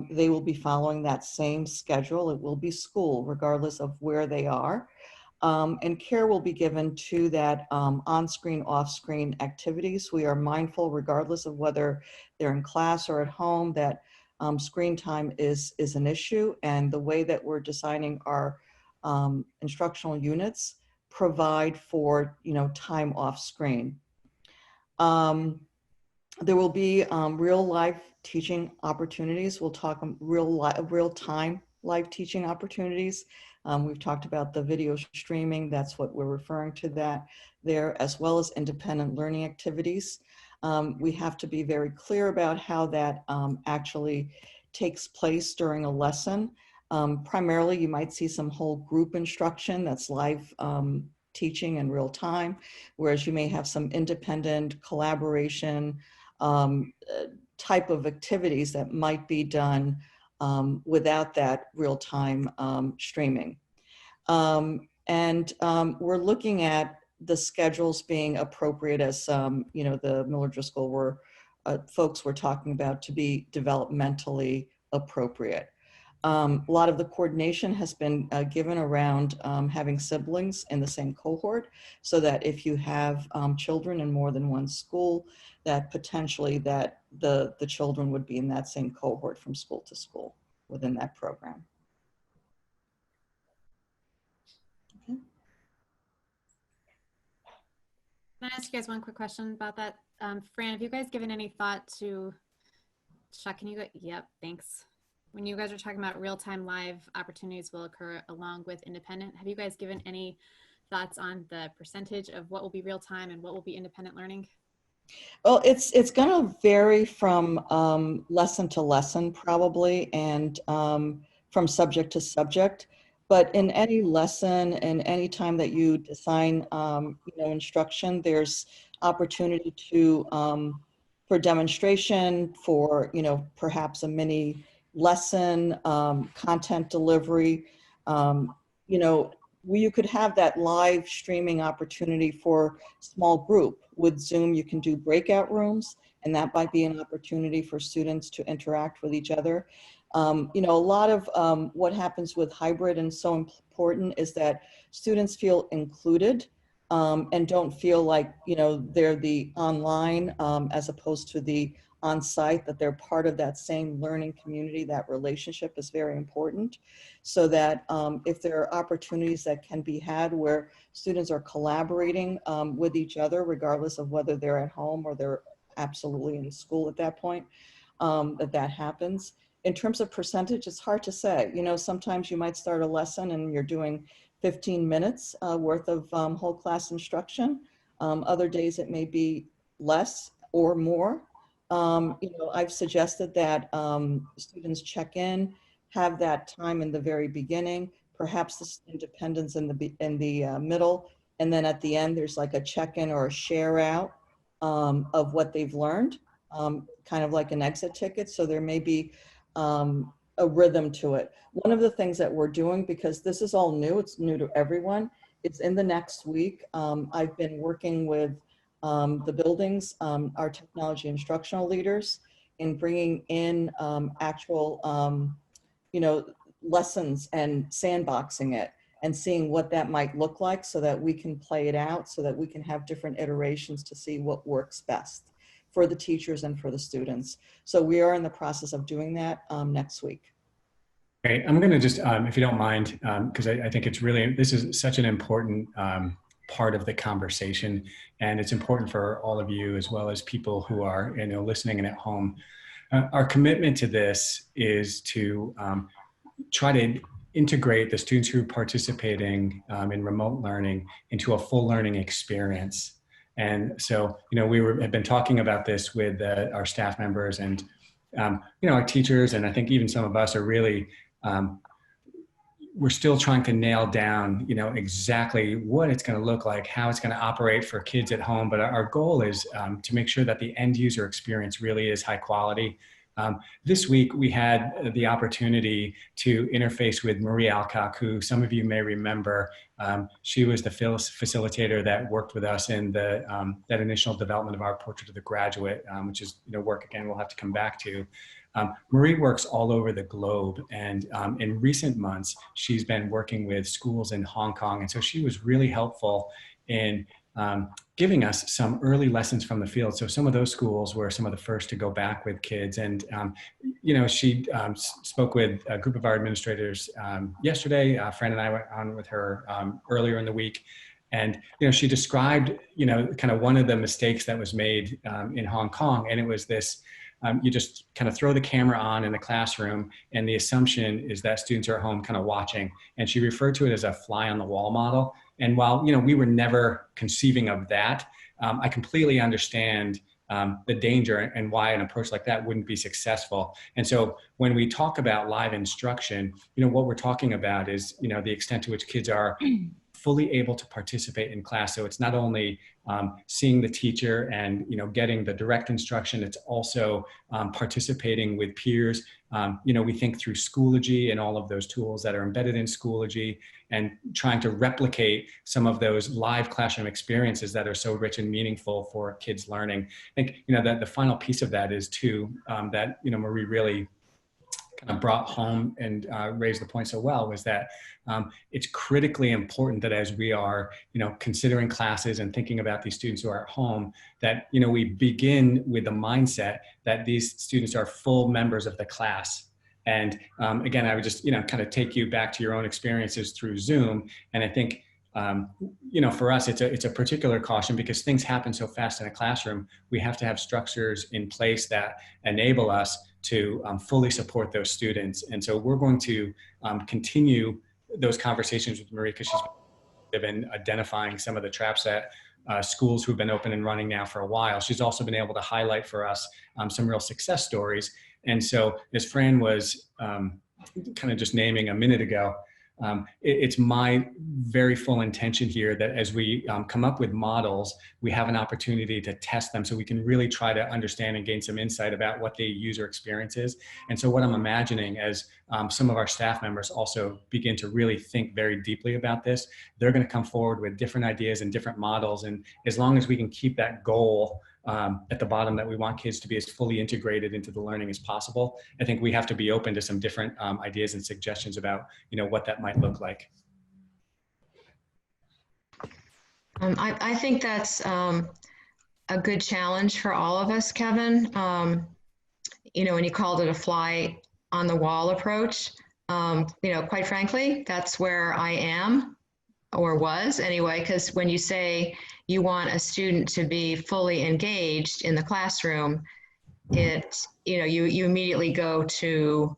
they will be following that same schedule. It will be school regardless of where they are. And care will be given to that on-screen, off-screen activities. We are mindful, regardless of whether they're in class or at home, that screen time is an issue. And the way that we're designing our instructional units provide for, time off screen. There will be real live teaching opportunities. We'll talk real time live teaching opportunities. We've talked about the video streaming. That's what we're referring to there, as well as independent learning activities. We have to be very clear about how that actually takes place during a lesson. Primarily, you might see some whole group instruction that's live teaching in real time, whereas you may have some independent collaboration type of activities that might be done without that real-time streaming. We're looking at the schedules being appropriate as, the Miller Driscoll folks were talking about, to be developmentally appropriate. A lot of the coordination has been given around having siblings in the same cohort, so that if you have children in more than one school, that potentially that the children would be in that same cohort from school to school within that program. Okay. Can I ask you guys one quick question about that? Fran, have you guys given any thought to, Chuck, can you go, yep, thanks. When you guys are talking about real-time live opportunities will occur along with independent, have you guys given any thoughts on the percentage of what will be real-time and what will be independent learning? Well, it's going to vary from lesson to lesson probably, and from subject to subject. But in any lesson and any time that you design, instruction, there's opportunity to for demonstration, for perhaps a mini lesson, content delivery. You could have that live streaming opportunity for small group. With Zoom, you can do breakout rooms, and that might be an opportunity for students to interact with each other. A lot of what happens with hybrid and so important is that students feel included and don't feel like, they're the online as opposed to the on-site, that they're part of that same learning community. That relationship is very important, so that if there are opportunities that can be had where students are collaborating with each other, regardless of whether they're at home or they're absolutely in school at that point, that happens. In terms of percentage, it's hard to say. Sometimes you might start a lesson and you're doing 15 minutes worth of whole class instruction. Other days it may be less or more. I've suggested that students check in, have that time in the very beginning, perhaps this independence in the middle, and then at the end there's like a check-in or a share out of what they've learned, kind of like an exit ticket. So there may be a rhythm to it. One of the things that we're doing, because this is all new, it's new to everyone, it's in the next week. I've been working with the buildings, our technology instructional leaders, in bringing in actual, lessons and sandboxing it and seeing what that might look like, so that we can play it out, so that we can have different iterations to see what works best for the teachers and for the students. So we are in the process of doing that next week. Okay, I'm going to just, if you don't mind, because I think this is such an important part of the conversation, and it's important for all of you as well as people who are listening and at home. Our commitment to this is to try to integrate the students who are participating in remote learning into a full learning experience. And so, we have been talking about this with our staff members and, our teachers, and I think even some of us are really, we're still trying to nail down, exactly what it's going to look like, how it's going to operate for kids at home. But our goal is to make sure that the end user experience really is high quality. This week, we had the opportunity to interface with Marie Alcock, who some of you may remember. She was the facilitator that worked with us in that initial development of our Portrait of the Graduate, which is work, again, we'll have to come back to. Marie works all over the globe, and in recent months, she's been working with schools in Hong Kong, and so she was really helpful in giving us some early lessons from the field. So some of those schools were some of the first to go back with kids, and she spoke with a group of our administrators yesterday. Fran and I went on with her earlier in the week. And, she described, kind of one of the mistakes that was made in Hong Kong, and it was this. You just kind of throw the camera on in the classroom, and the assumption is that students are at home kind of watching. And she referred to it as a fly on the wall model. And while, we were never conceiving of that, I completely understand the danger and why an approach like that wouldn't be successful. And so when we talk about live instruction, what we're talking about is, the extent to which kids are fully able to participate in class. So it's not only seeing the teacher and getting the direct instruction, it's also participating with peers. We think through Schoology and all of those tools that are embedded in Schoology, and trying to replicate some of those live classroom experiences that are so rich and meaningful for kids learning. I think that the final piece of that is too that Marie really kind of brought home and raised the point so well, was that it's critically important that as we are, considering classes and thinking about these students who are at home, that, we begin with the mindset that these students are full members of the class. And again, I would just, kind of take you back to your own experiences through Zoom. And I think, for us, it's a particular caution because things happen so fast in a classroom. We have to have structures in place that enable us to fully support those students. And so we're going to continue those conversations with Marie, because she's been identifying some of the traps that schools who've been open and running now for a while. She's also been able to highlight for us some real success stories. And so, as Fran was kind of just naming a minute ago, it's my very full intention here that as we come up with models, we have an opportunity to test them so we can really try to understand and gain some insight about what the user experience is. And so what I'm imagining as some of our staff members also begin to really think very deeply about this, they're going to come forward with different ideas and different models. And as long as we can keep that goal at the bottom, that we want kids to be as fully integrated into the learning as possible, I think we have to be open to some different ideas and suggestions about what that might look like. I think that's a good challenge for all of us, Kevin. When you called it a fly on the wall approach, quite frankly, that's where I am, or was anyway, because when you say you want a student to be fully engaged in the classroom, you immediately go to,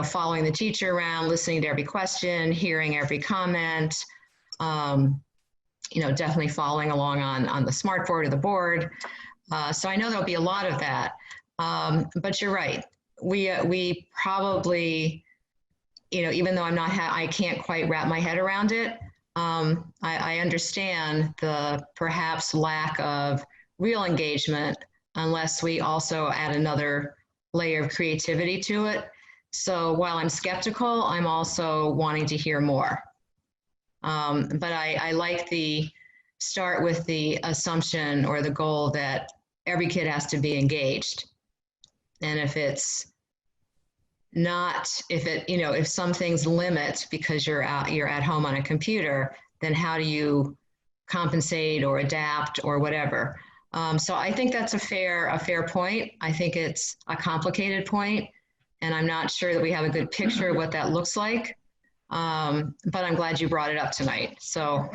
following the teacher around, listening to every question, hearing every comment, definitely following along on the smartboard or the board. So I know there'll be a lot of that. But you're right. We probably, even though I can't quite wrap my head around it, I understand the perhaps lack of real engagement unless we also add another layer of creativity to it. So while I'm skeptical, I'm also wanting to hear more. But I like the start with the assumption or the goal that every kid has to be engaged. And if some things limit because you're at home on a computer, then how do you compensate or adapt or whatever? So I think that's a fair point. I think it's a complicated point, and I'm not sure that we have a good picture of what that looks like. But I'm glad you brought it up tonight. So,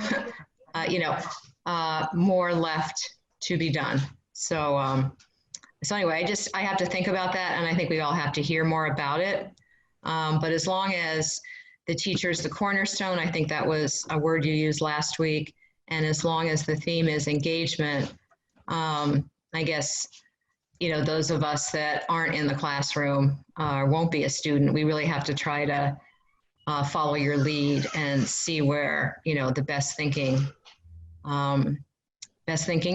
more left to be done. So anyway, I have to think about that, and I think we all have to hear more about it. But as long as the teacher's the cornerstone, I think that was a word you used last week, and as long as the theme is engagement, I guess, those of us that aren't in the classroom won't be a student. We really have to try to follow your lead and see where, the best thinking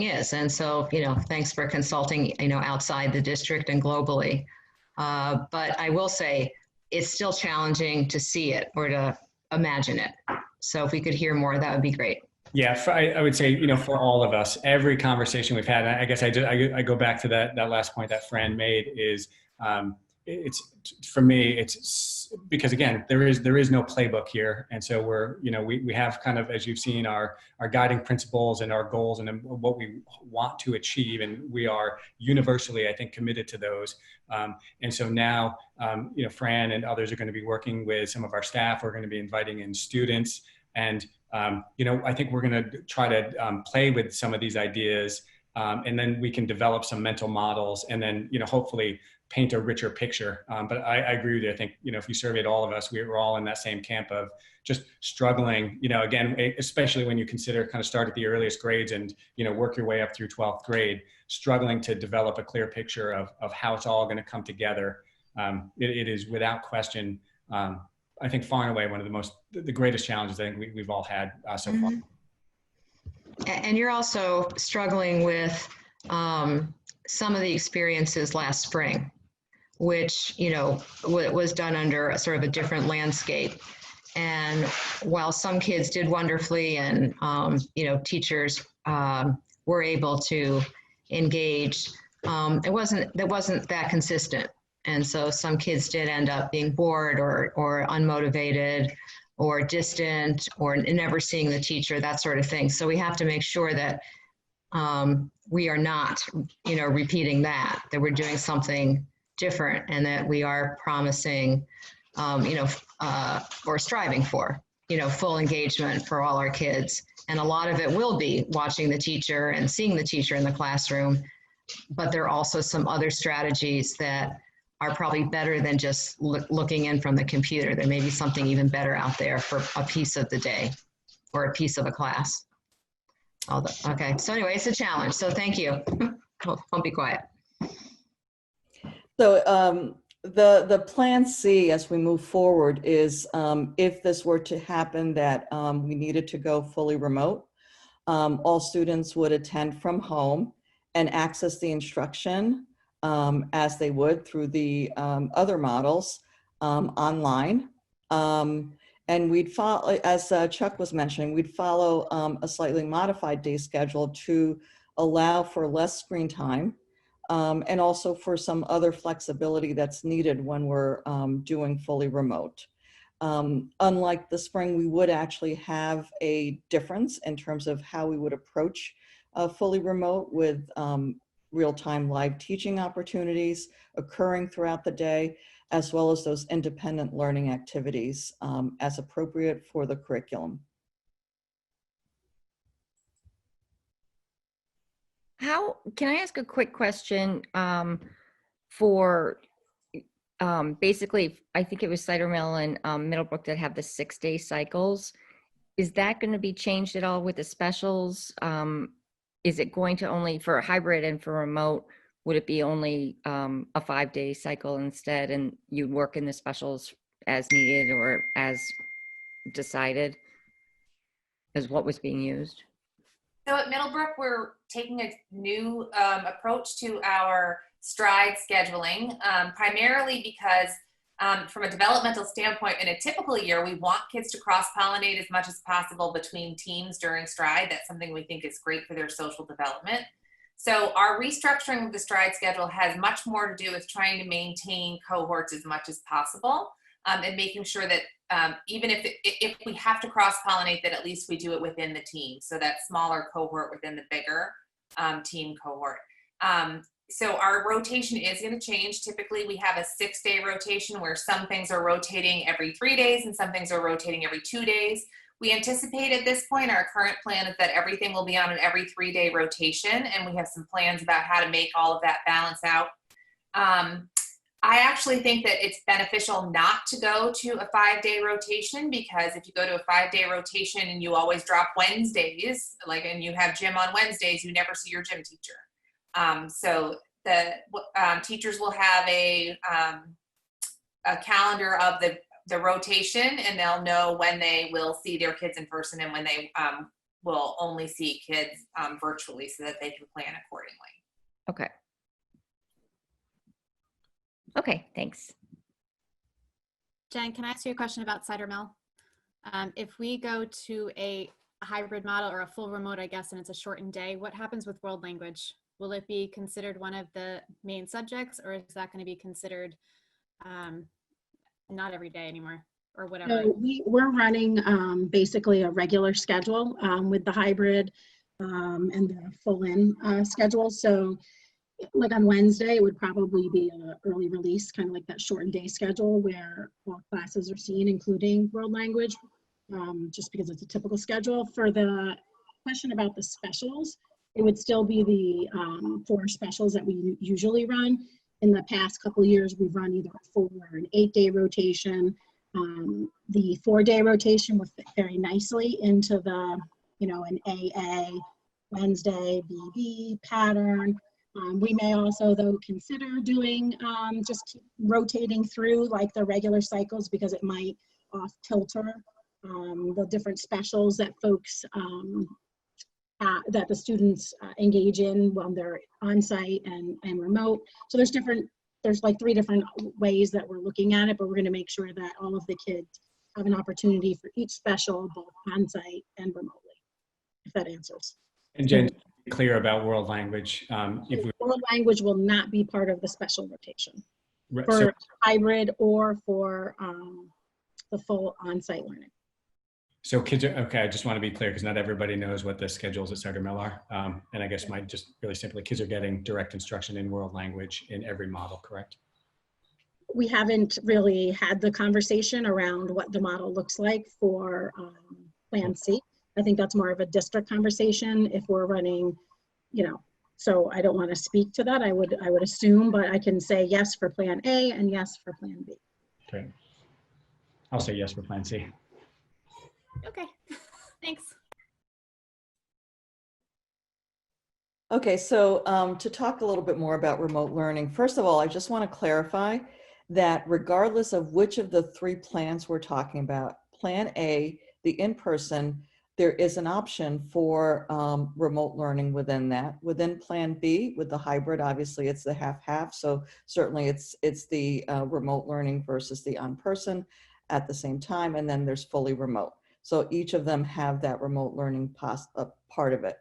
is. And so, thanks for consulting, outside the district and globally. But I will say it's still challenging to see it or to imagine it. So if we could hear more, that would be great. Yeah, I would say, for all of us, every conversation we've had, I guess I go back to that last point that Fran made is, it's for me, it's because again, there is no playbook here. And so we have kind of, as you've seen, our guiding principles and our goals and what we want to achieve. And we are universally, I think, committed to those. And so now, Fran and others are going to be working with some of our staff. We're going to be inviting in students. And, I think we're going to try to play with some of these ideas. And then we can develop some mental models and then, hopefully paint a richer picture. But I agree with you. I think, if you surveyed all of us, we're all in that same camp of just struggling, again, especially when you consider kind of start at the earliest grades and, work your way up through 12th grade, struggling to develop a clear picture of how it's all going to come together. It is without question, I think far and away one of the greatest challenges I think we've all had so far. And you're also struggling with some of the experiences last spring, which, you know, was done under a sort of a different landscape. And while some kids did wonderfully and, you know, teachers were able to engage, it wasn't that consistent. And so some kids did end up being bored or unmotivated or distant or never seeing the teacher, that sort of thing. So we have to make sure that we are not, you know, repeating that we're doing something different and that we are promising, you know, or striving for, you know, full engagement for all our kids. And a lot of it will be watching the teacher and seeing the teacher in the classroom, but there are also some other strategies that are probably better than just looking in from the computer. There may be something even better out there for a piece of the day or a piece of a class. Okay, so anyway, it's a challenge. So thank you. I'll be quiet. So the plan C as we move forward is if this were to happen that we needed to go fully remote, all students would attend from home and access the instruction as they would through the other models online. And we'd follow, as Chuck was mentioning, we'd follow a slightly modified day schedule to allow for less screen time and also for some other flexibility that's needed when we're doing fully remote. Unlike the spring, we would actually have a difference in terms of how we would approach fully remote with real-time live teaching opportunities occurring throughout the day, as well as those independent learning activities as appropriate for the curriculum. Can I ask a quick question for basically, I think it was Cider Mill and Middlebrook that have the 6-day cycles. Is that going to be changed at all with the specials? Is it going to only for a hybrid and for remote, would it be only a 5-day cycle instead and you'd work in the specials as needed or as decided as what was being used? So at Middlebrook, we're taking a new approach to our stride scheduling, primarily because from a developmental standpoint, in a typical year, we want kids to cross-pollinate as much as possible between teams during stride. That's something we think is great for their social development. So our restructuring of the stride schedule has much more to do with trying to maintain cohorts as much as possible and making sure that even if we have to cross-pollinate, that at least we do it within the team. So that smaller cohort within the bigger team cohort. So our rotation is going to change. Typically, we have a 6-day rotation where some things are rotating every 3 days and some things are rotating every 2 days. We anticipate at this point, our current plan is that everything will be on an every 3-day rotation, and we have some plans about how to make all of that balance out. I actually think that it's beneficial not to go to a 5-day rotation, because if you go to a 5-day rotation and you always drop Wednesdays, and you have gym on Wednesdays, you never see your gym teacher. So the teachers will have a calendar of the rotation, and they'll know when they will see their kids in person and when they will only see kids virtually, so that they can plan accordingly. Okay. Okay, thanks. Jen, can I ask you a question about Cider Mill? If we go to a hybrid model or a full remote, I guess, and it's a shortened day, what happens with world language? Will it be considered one of the main subjects, or is that going to be considered not every day anymore, or whatever? So we're running basically a regular schedule with the hybrid and the full-in schedule. So like on Wednesday, it would probably be an early release, kind of like that shortened day schedule where all classes are seen, including world language, just because it's a typical schedule. For the question about the specials, it would still be the 4 specials that we usually run. In the past couple of years, we've run either a 4 or an 8-day rotation. The 4-day rotation would fit very nicely into the, an AA, Wednesday, BB pattern. We may also, though, consider doing just keep rotating through like the regular cycles, because it might off kilter, the different specials that folks, that the students engage in when they're on site and remote. So there's like 3 different ways that we're looking at it, but we're going to make sure that all of the kids have an opportunity for each special, both on site and remotely, if that answers. And Jen, to be clear about world language, World language will not be part of the special rotation for so, hybrid or for the full on-site learning. so kids are, okay, I just want to be clear because not everybody knows what the schedules at Sutter Mill are. And I guess just really simply, kids are getting direct instruction in world language in every model, correct? We haven't really had the conversation around what the model looks like for Plan C. I think that's more of a district conversation if we're running, so I don't want to speak to that. I would assume, but I can say yes for Plan A and yes for Plan B. Great. I'll say yes for Plan C. Okay, thanks. Okay, so to talk a little bit more about remote learning, first of all, I just want to clarify that regardless of which of the 3 plans we're talking about, Plan A, the in-person, there is an option for remote learning within that. Within Plan B, with the hybrid, obviously it's the half-half, so certainly it's the remote learning versus the on-person at the same time, and then there's fully remote. So each of them have that remote learning part of it.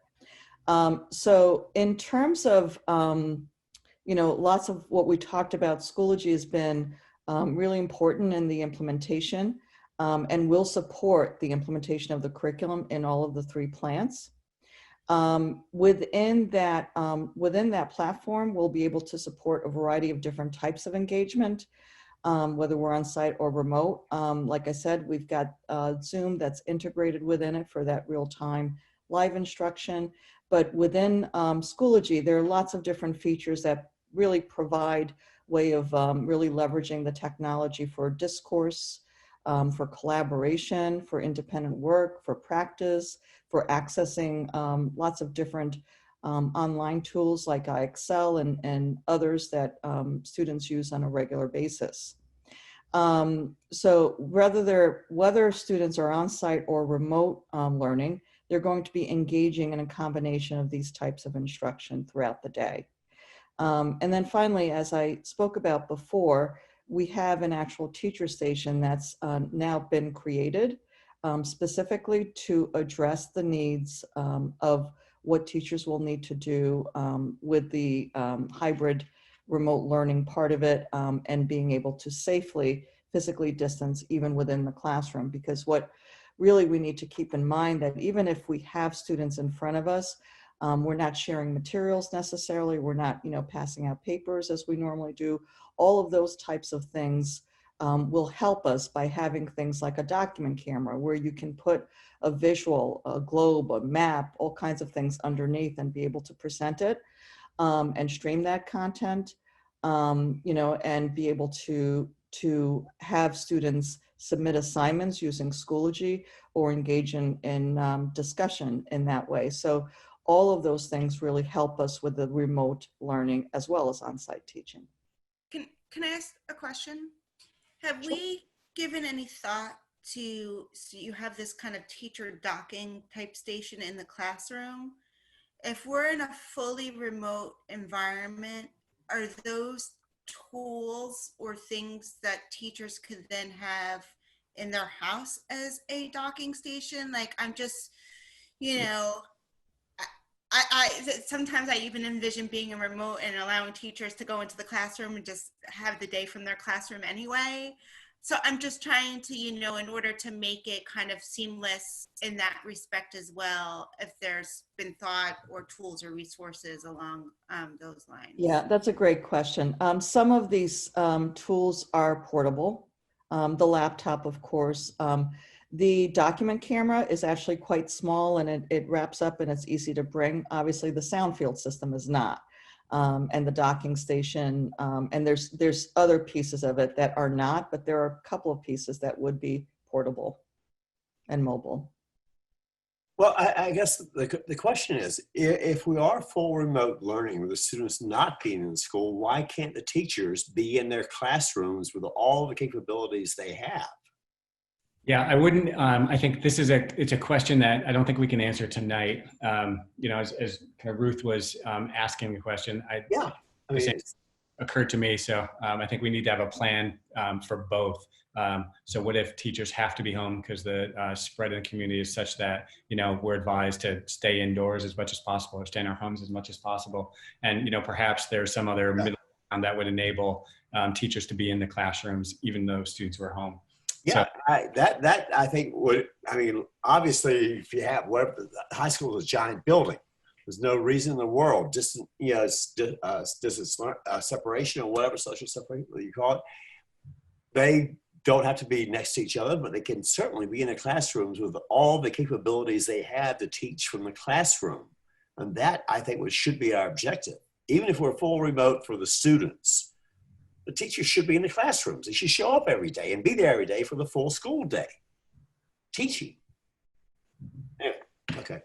So in terms of, lots of what we talked about, Schoology has been really important in the implementation and will support the implementation of the curriculum in all of the 3 plans. Within that platform, we'll be able to support a variety of different types of engagement, whether we're on site or remote. Like I said, we've got Zoom that's integrated within it for that real-time live instruction. But within Schoology, there are lots of different features that really provide way of really leveraging the technology for discourse, for collaboration, for independent work, for practice, for accessing lots of different online tools like iExcel and others that students use on a regular basis. So whether students are on site or remote learning, they're going to be engaging in a combination of these types of instruction throughout the day. And then finally, as I spoke about before, we have an actual teacher station that's now been created specifically to address the needs of what teachers will need to do with the hybrid remote learning part of it and being able to safely physically distance even within the classroom. Because what really we need to keep in mind that even if we have students in front of us, we're not sharing materials necessarily, we're not passing out papers as we normally do. All of those types of things will help us by having things like a document camera where you can put a visual, a globe, a map, all kinds of things underneath and be able to present it and stream that content, and be able to have students submit assignments using Schoology or engage in discussion in that way. So all of those things really help us with the remote learning as well as on-site teaching. Can I ask a question? Have we given any thought to, so you have this kind of teacher docking type station in the classroom. If we're in a fully remote environment, are those tools or things that teachers could then have in their house as a docking station? Like I'm just, sometimes I even envision being a remote and allowing teachers to go into the classroom and just have the day from their classroom anyway. So I'm just trying to, in order to make it kind of seamless in that respect as well, if there's been thought or tools or resources along those lines. Yeah, that's a great question. Some of these tools are portable. The laptop, of course. The document camera is actually quite small and it wraps up and it's easy to bring. Obviously, the sound field system is not. And the docking station, and there's other pieces of it that are not, but there are a couple of pieces that would be portable and mobile. Well, I guess the question is, if we are full remote learning with the students not being in school, why can't the teachers be in their classrooms with all the capabilities they have? Yeah, I wouldn't. I think this is it's a question that I don't think we can answer tonight. You know, as kind of Ruth was asking the question, Yeah, I mean, it occurred to me. So I think we need to have a plan for both. So what if teachers have to be home because the spread in the community is such that, you know, we're advised to stay indoors as much as possible or stay in our homes as much as possible. And, you know, perhaps there's some other middle ground that would enable teachers to be in the classrooms even though students were home. yeah, So, that I think would, I mean, obviously if you have, whatever, high school is a giant building. There's no reason in the world, just, you know, distance separation or whatever, social separation you call it. They don't have to be next to each other, but they can certainly be in the classrooms with all the capabilities they have to teach from the classroom. And that, I think, should be our objective. Even if we're full remote for the students, the teachers should be in the classrooms. They should show up every day and be there every day for the full school day, teaching. Anyway, okay.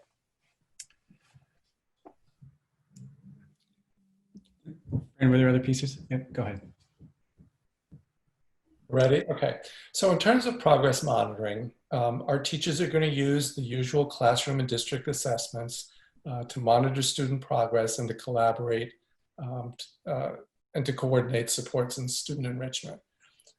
and were there other pieces? Yep, go ahead. Ready? Okay. So in terms of progress monitoring, our teachers are going to use the usual classroom and district assessments to monitor student progress and to collaborate and to coordinate supports and student enrichment.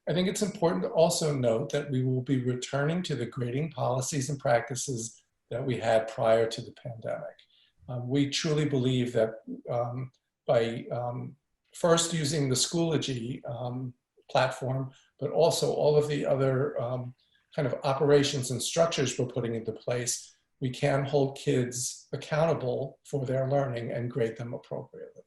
I think it's important to also note that we will be returning to the grading policies and practices that we had prior to the pandemic. We truly believe that by first using the Schoology platform, but also all of the other kind of operations and structures we're putting into place, we can hold kids accountable for their learning and grade them appropriately.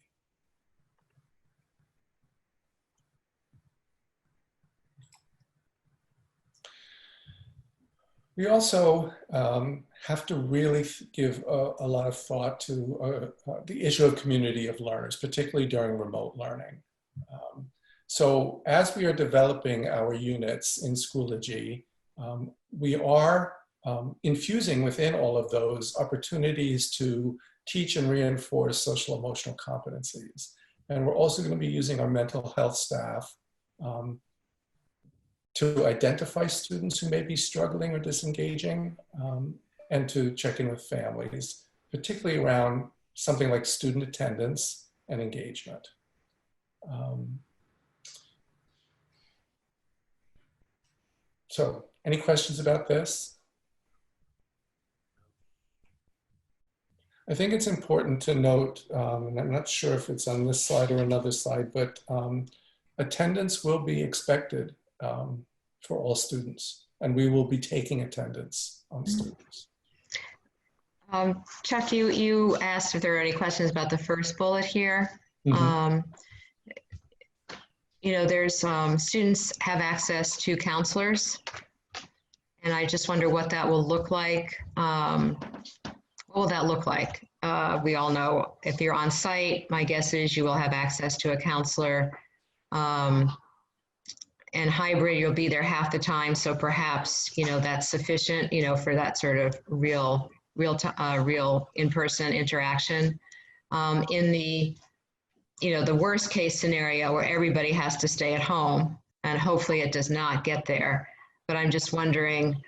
We also have to really give a lot of thought to the issue of community of learners, particularly during remote learning. So as we are developing our units in Schoology, we are infusing within all of those opportunities to teach and reinforce social emotional competencies. And we're also going to be using our mental health staff to identify students who may be struggling or disengaging, and to check in with families, particularly around something like student attendance and engagement. So any questions about this? I think it's important to note, and I'm not sure if it's on this slide or another slide, but attendance will be expected for all students, and we will be taking attendance on students. Chuck, you asked if there are any questions about the first bullet here. Mm-hmm. You know, there's students have access to counselors, and I just wonder what that will look like. What will that look like? We all know if you're on site, my guess is you will have access to a counselor. And hybrid, you'll be there half the time, so perhaps, you know, that's sufficient, you know, for that sort of real in-person interaction. In the, you know, the worst case scenario where everybody has to stay at home, and hopefully it does not get there, but I'm just wondering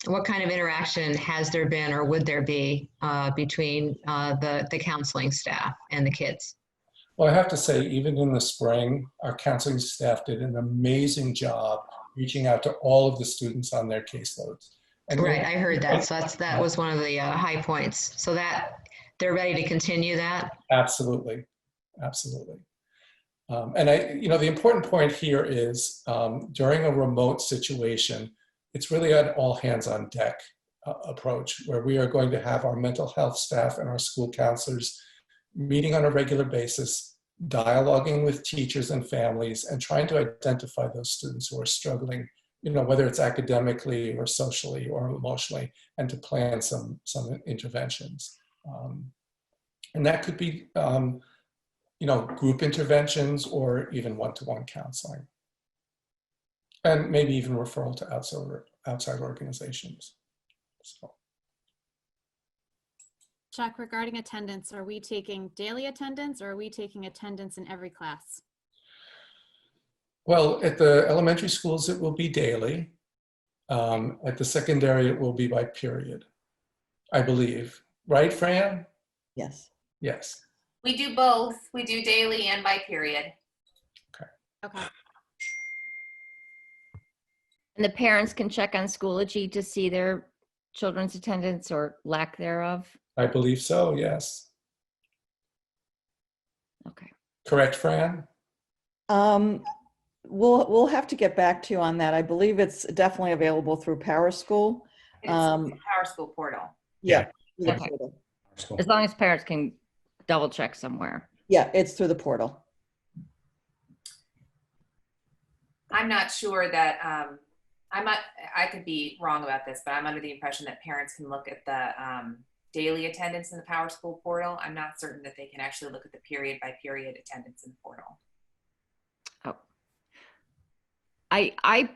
what kind of interaction has there been or would there be between the counseling staff and the kids? Well, I have to say, even in the spring, our counseling staff did an amazing job reaching out to all of the students on their caseloads. And right, I heard that. So that was one of the high points. So that they're ready to continue that? Absolutely, absolutely. And the important point here is during a remote situation, it's really an all hands on deck approach where we are going to have our mental health staff and our school counselors meeting on a regular basis, dialoguing with teachers and families, and trying to identify those students who are struggling, you know, whether it's academically or socially or emotionally, and to plan some interventions. And that could be, you know, group interventions or even one-to-one counseling. And maybe even referral to outside organizations. So. Chuck, regarding attendance, are we taking daily attendance or are we taking attendance in every class? Well, at the elementary schools, it will be daily. At the secondary, it will be by period, I believe. Right, Fran? Yes. Yes. We do both. We do daily and by period. Okay. And the parents can check on Schoology to see their children's attendance or lack thereof? I believe so, yes. Okay. Correct, Fran? We'll have to get back to you on that. I believe it's definitely available through PowerSchool. It's the PowerSchool portal. Yeah. Okay. As long as parents can double check somewhere. Yeah, it's through the portal. I'm not sure that, I could be wrong about this, but I'm under the impression that parents can look at the daily attendance in the PowerSchool portal. I'm not certain that they can actually look at the period by period attendance in the portal. Oh. I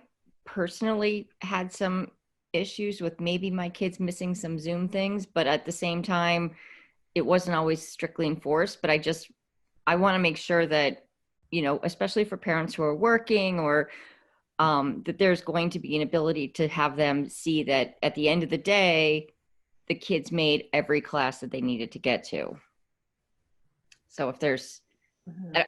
personally had some issues with maybe my kids missing some Zoom things, but at the same time, it wasn't always strictly enforced. But I want to make sure that, you know, especially for parents who are working or that there's going to be an ability to have them see that at the end of the day, the kids made every class that they needed to get to. So if there's,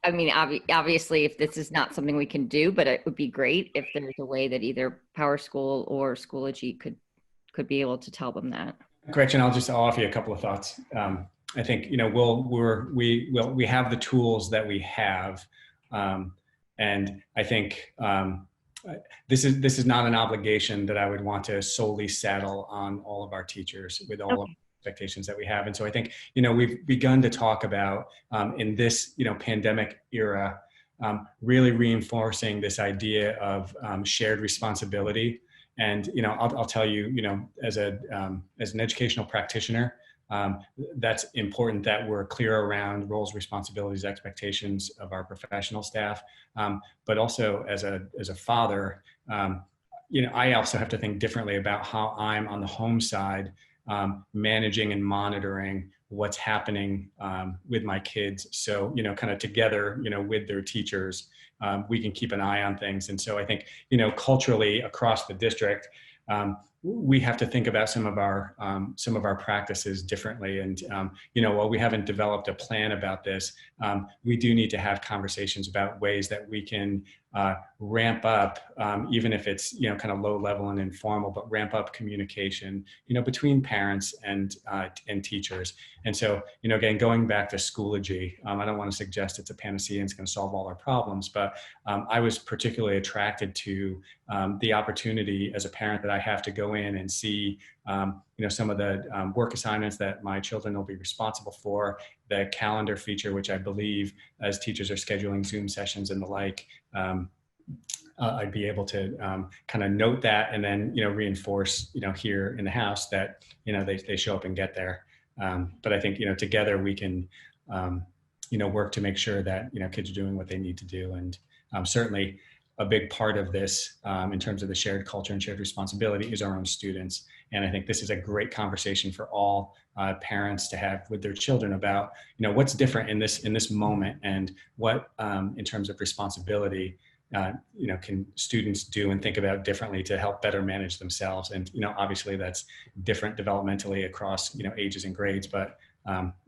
I mean, obviously, if this is not something we can do, but it would be great if there's a way that either PowerSchool or Schoology could be able to tell them that. Gretchen, I'll offer you a couple of thoughts. I think, you know, we have the tools that we have, and I think this is not an obligation that I would want to solely saddle on all of our teachers with all of the expectations that we have. And so I think, you know, we've begun to talk about in this, you know, pandemic era, really reinforcing this idea of shared responsibility. And, you know, I'll tell you, you know, as an educational practitioner, that's important that we're clear around roles, responsibilities, expectations of our professional staff. But also as a father, you know, I also have to think differently about how I'm on the home side, managing and monitoring what's happening with my kids. So, you know, kind of together, you know, with their teachers, we can keep an eye on things. And so I think, you know, culturally across the district, we have to think about some of our practices differently. And, you know, while we haven't developed a plan about this, we do need to have conversations about ways that we can ramp up, even if it's, you know, kind of low level and informal, but ramp up communication, you know, between parents and teachers. And so, you know, again, going back to Schoology, I don't want to suggest it's a panacea and it's going to solve all our problems, but I was particularly attracted to the opportunity as a parent that I have to go in and see, you know, some of the work assignments that my children will be responsible for, the calendar feature, which I believe as teachers are scheduling Zoom sessions and the like, I'd be able to kind of note that and then, you know, reinforce, you know, here in the house that, you know, they show up and get there. But I think, you know, together we can, you know, work to make sure that, you know, kids are doing what they need to do. And certainly a big part of this in terms of the shared culture and shared responsibility is our own students. And I think this is a great conversation for all parents to have with their children about, you know, what's different in this moment and what in terms of responsibility, you know, can students do and think about differently to help better manage themselves. And, you know, obviously that's different developmentally across, you know, ages and grades, but,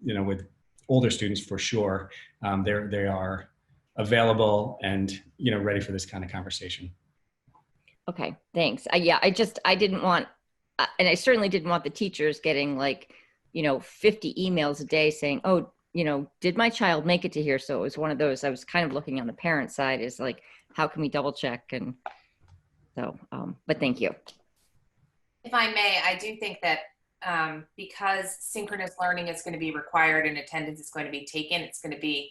you know, with older students for sure, they are available and, you know, ready for this kind of conversation. Okay, thanks. Yeah, I didn't want, and I certainly didn't want the teachers getting like, you know, 50 emails a day saying, oh, you know, did my child make it to here? So it was one of those, I was kind of looking on the parent side is like, how can we double check? And so, but thank you. If I may, I do think that because synchronous learning is going to be required and attendance is going to be taken, it's going to be,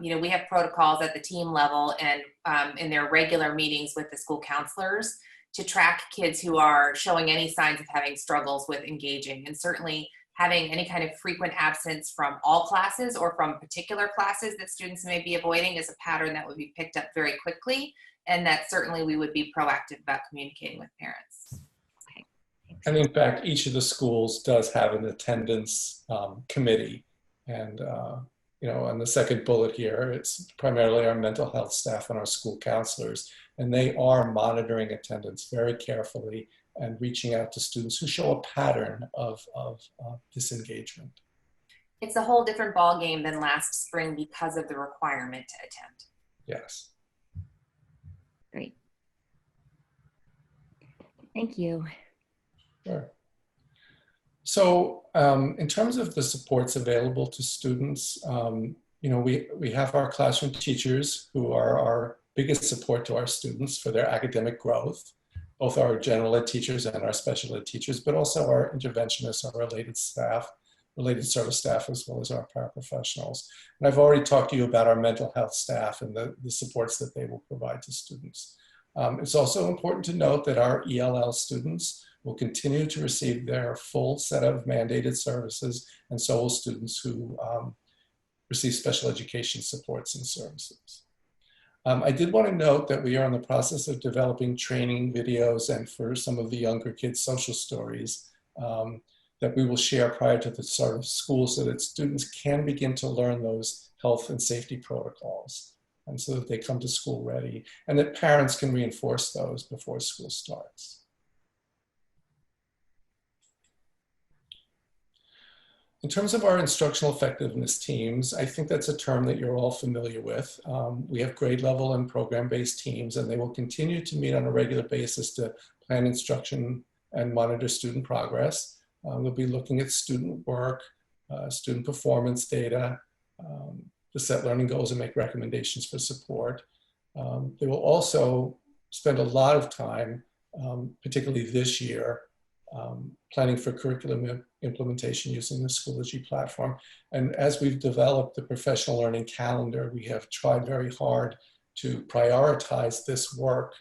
you know, we have protocols at the team level and in their regular meetings with the school counselors to track kids who are showing any signs of having struggles with engaging, and certainly having any kind of frequent absence from all classes or from particular classes that students may be avoiding is a pattern that would be picked up very quickly, and that certainly we would be proactive about communicating with parents. Okay. And in fact, each of the schools does have an attendance committee, and on the second bullet here, it's primarily our mental health staff and our school counselors, and they are monitoring attendance very carefully and reaching out to students who show a pattern of disengagement. It's a whole different ballgame than last spring because of the requirement to attend. Yes. Great. Thank you. Sure. So in terms of the supports available to students, we have our classroom teachers who are our biggest support to our students for their academic growth, both our general ed teachers and our special ed teachers, but also our interventionists, our related staff, related service staff, as well as our paraprofessionals. And I've already talked to you about our mental health staff and the supports that they will provide to students. It's also important to note that our ELL students will continue to receive their full set of mandated services, and so will students who receive special education supports and services. I did want to note that we are in the process of developing training videos and for some of the younger kids' social stories that we will share prior to the start of school so that students can begin to learn those health and safety protocols, and so that they come to school ready, and that parents can reinforce those before school starts. In terms of our instructional effectiveness teams, I think that's a term that you're all familiar with. We have grade level and program-based teams, and they will continue to meet on a regular basis to plan instruction and monitor student progress. They'll be looking at student work, student performance data, to set learning goals and make recommendations for support. They will also spend a lot of time, particularly this year, planning for curriculum implementation using the Schoology platform. And as we've developed the professional learning calendar, we have tried very hard to prioritize this work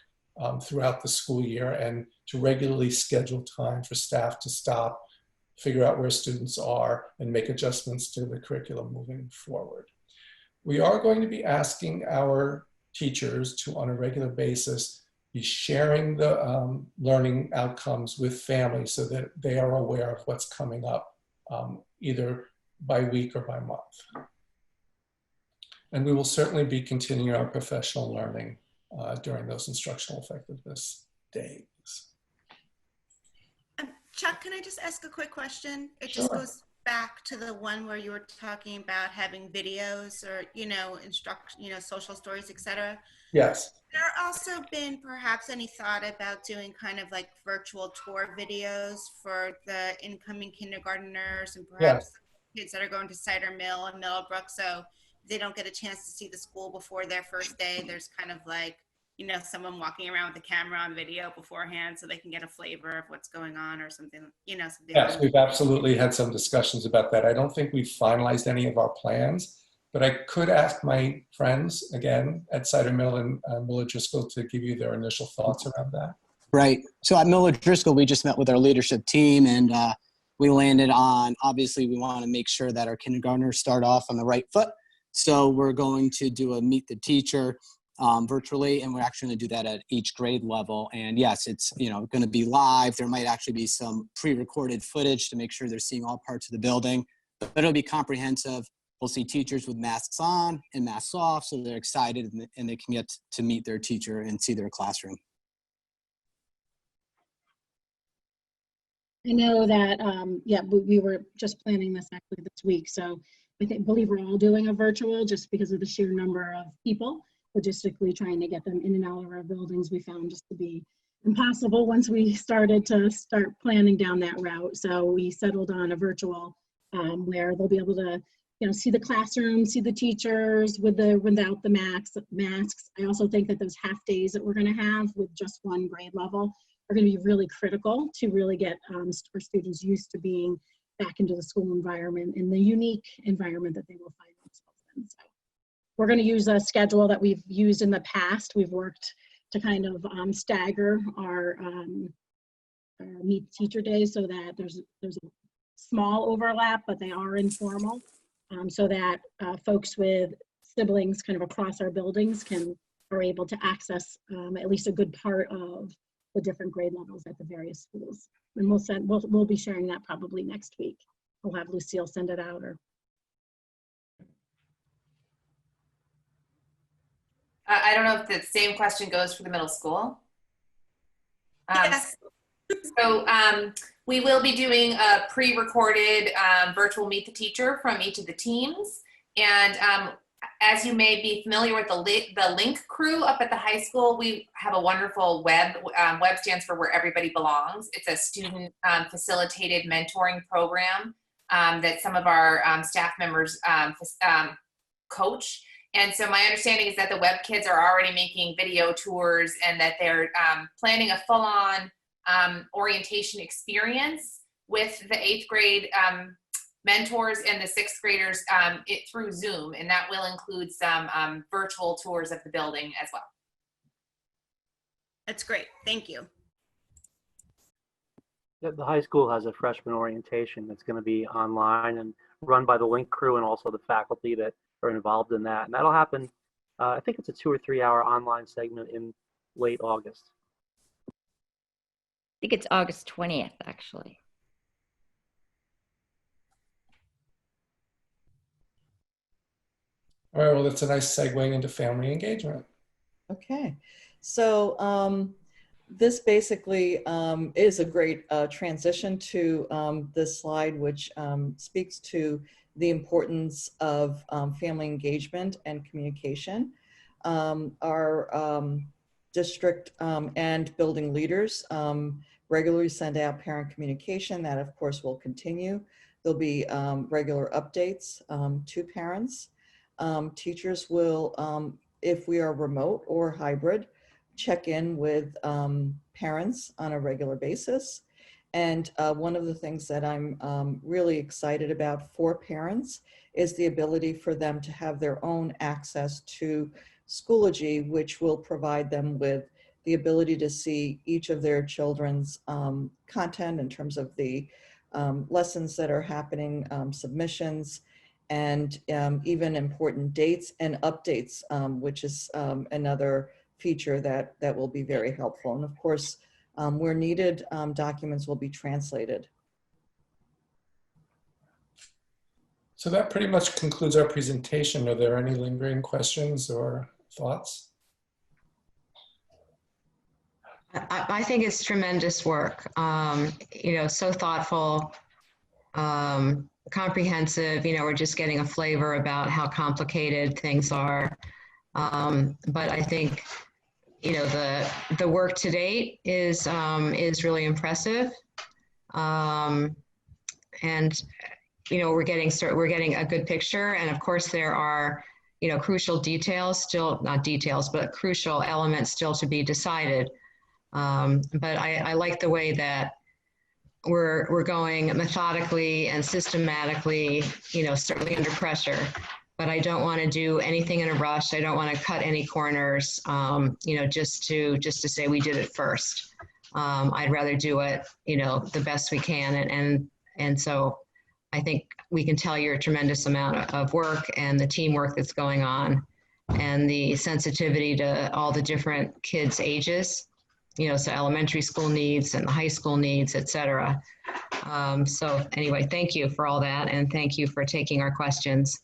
throughout the school year and to regularly schedule time for staff to stop, figure out where students are, and make adjustments to the curriculum moving forward. We are going to be asking our teachers to, on a regular basis, be sharing the learning outcomes with families so that they are aware of what's coming up, either by week or by month. And we will certainly be continuing our professional learning during those instructional effectiveness days. Chuck, can I just ask a quick question? It Sure. just goes back to the one where you were talking about having videos or, social stories, etc. Yes. There also been perhaps any thought about doing kind of like virtual tour videos for the incoming kindergartners and perhaps kids that are going to Cider Mill and Millbrook, so they don't get a chance to see the school before their first day. There's kind of like, someone walking around with a camera on video beforehand so they can get a flavor of what's going on or something, something. Yes, we've absolutely had some discussions about that. I don't think we've finalized any of our plans, but I could ask my friends, again, at Cider Mill and Miller Driscoll to give you their initial thoughts around that. Right. So at Miller Driscoll, we just met with our leadership team, and we landed on, obviously, we want to make sure that our kindergartners start off on the right foot. So we're going to do a meet the teacher virtually, and we're actually going to do that at each grade level. And yes, it's going to be live. There might actually be some pre-recorded footage to make sure they're seeing all parts of the building, but it'll be comprehensive. We'll see teachers with masks on and masks off, so they're excited and they can get to meet their teacher and see their classroom. I know that, we were just planning this actually this week. So I believe we're all doing a virtual just because of the sheer number of people. Logistically trying to get them in and out of our buildings, we found just to be impossible once we started planning down that route. So we settled on a virtual where they'll be able to see the classroom, see the teachers without the masks. I also think that those half days that we're going to have with just one grade level are going to be really critical to really get our students used to being back into the school environment and the unique environment that they will find themselves in. So we're going to use a schedule that we've used in the past. We've worked to kind of stagger our meet teacher days so that there's a small overlap, but they are informal, so that folks with siblings kind of across our buildings are able to access at least a good part of the different grade levels at the various schools. And we'll be sharing that probably next week. We'll have Lucille send it out. I don't know if the same question goes for the middle school. Yes. So we will be doing a pre-recorded virtual Meet the Teacher from each of the teams. And as you may be familiar with the Link crew up at the high school, we have a wonderful web. Web stands for Where Everybody Belongs. It's a student facilitated mentoring program that some of our staff members coach. And so my understanding is that the web kids are already making video tours and that they're planning a full-on orientation experience with the 8th grade mentors and the 6th graders through Zoom. And that will include some virtual tours of the building as well. That's great. Thank you. The high school has a freshman orientation that's going to be online and run by the Link crew and also the faculty that are involved in that. And that'll happen, I think it's a 2 or 3 hour online segment in late August. I think it's August 20th, actually. All right, well, that's a nice segue into family engagement. Okay, so this basically is a great transition to this slide, which speaks to the importance of family engagement and communication. Our district and building leaders regularly send out parent communication. That, of course, will continue. There'll be regular updates to parents. Teachers will, if we are remote or hybrid, check in with parents on a regular basis. And one of the things that I'm really excited about for parents is the ability for them to have their own access to Schoology, which will provide them with the ability to see each of their children's content in terms of the lessons that are happening, submissions, and even important dates and updates, which is another feature that will be very helpful. And of course, where needed, documents will be translated. So that pretty much concludes our presentation. Are there any lingering questions or thoughts? I think it's tremendous work. You know, so thoughtful, comprehensive. You know, we're just getting a flavor about how complicated things are. But I think, you know, the work to date is really impressive, and you know, we're getting a good picture. And of course, there are, you know, crucial details still, not details, but crucial elements still to be decided. But I like the way that we're going methodically and systematically, you know, certainly under pressure. But I don't want to do anything in a rush. I don't want to cut any corners, you know, just to say we did it first. I'd rather do it, you know, the best we can. And so I think we can tell you're a tremendous amount of work and the teamwork that's going on and the sensitivity to all the different kids' ages, you know, so elementary school needs and the high school needs, et cetera. So anyway, thank you for all that. And thank you for taking our questions.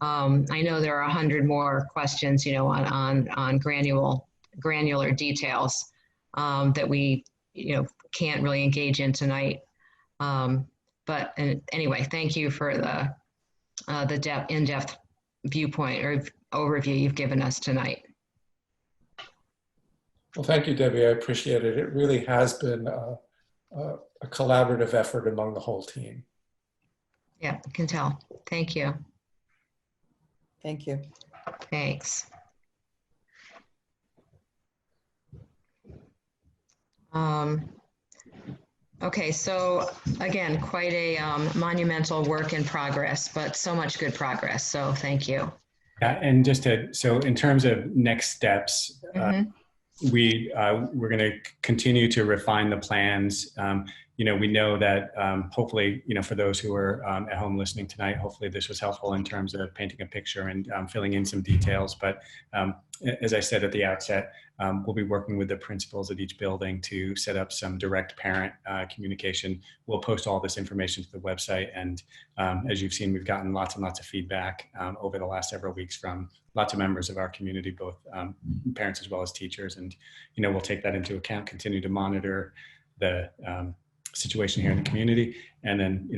I know there are 100 more questions, you know, on granular details that we, you know, can't really engage in tonight. But anyway, thank you for the in-depth viewpoint or overview you've given us tonight. Well, thank you, Debbie. I appreciate it. It really has been a collaborative effort among the whole team. Yeah, I can tell. Thank you. Thank you. Thanks. Okay, so again, quite a monumental work in progress, but so much good progress. So thank you. Yeah, and so in terms of next steps, we're going to continue to refine the plans. we know that hopefully, for those who are at home listening tonight, hopefully this was helpful in terms of painting a picture and filling in some details. But as I said at the outset, we'll be working with the principals at each building to set up some direct parent communication. We'll post all this information to the website. And as you've seen, we've gotten lots and lots of feedback over the last several weeks from lots of members of our community, both parents as well as teachers. And, we'll take that into account, continue to monitor the situation here in the community, and then,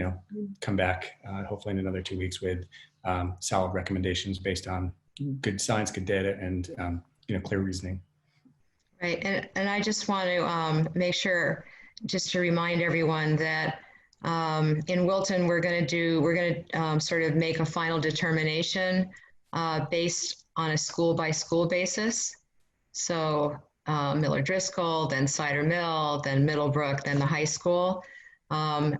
come back hopefully in another 2 weeks with solid recommendations based on good science, good data, and, clear reasoning. Right, and I just want to make sure, just to remind everyone that in Wilton, we're going to sort of make a final determination based on a school by school basis. So Miller Driscoll, then Cider Mill, then Middlebrook, then the high school.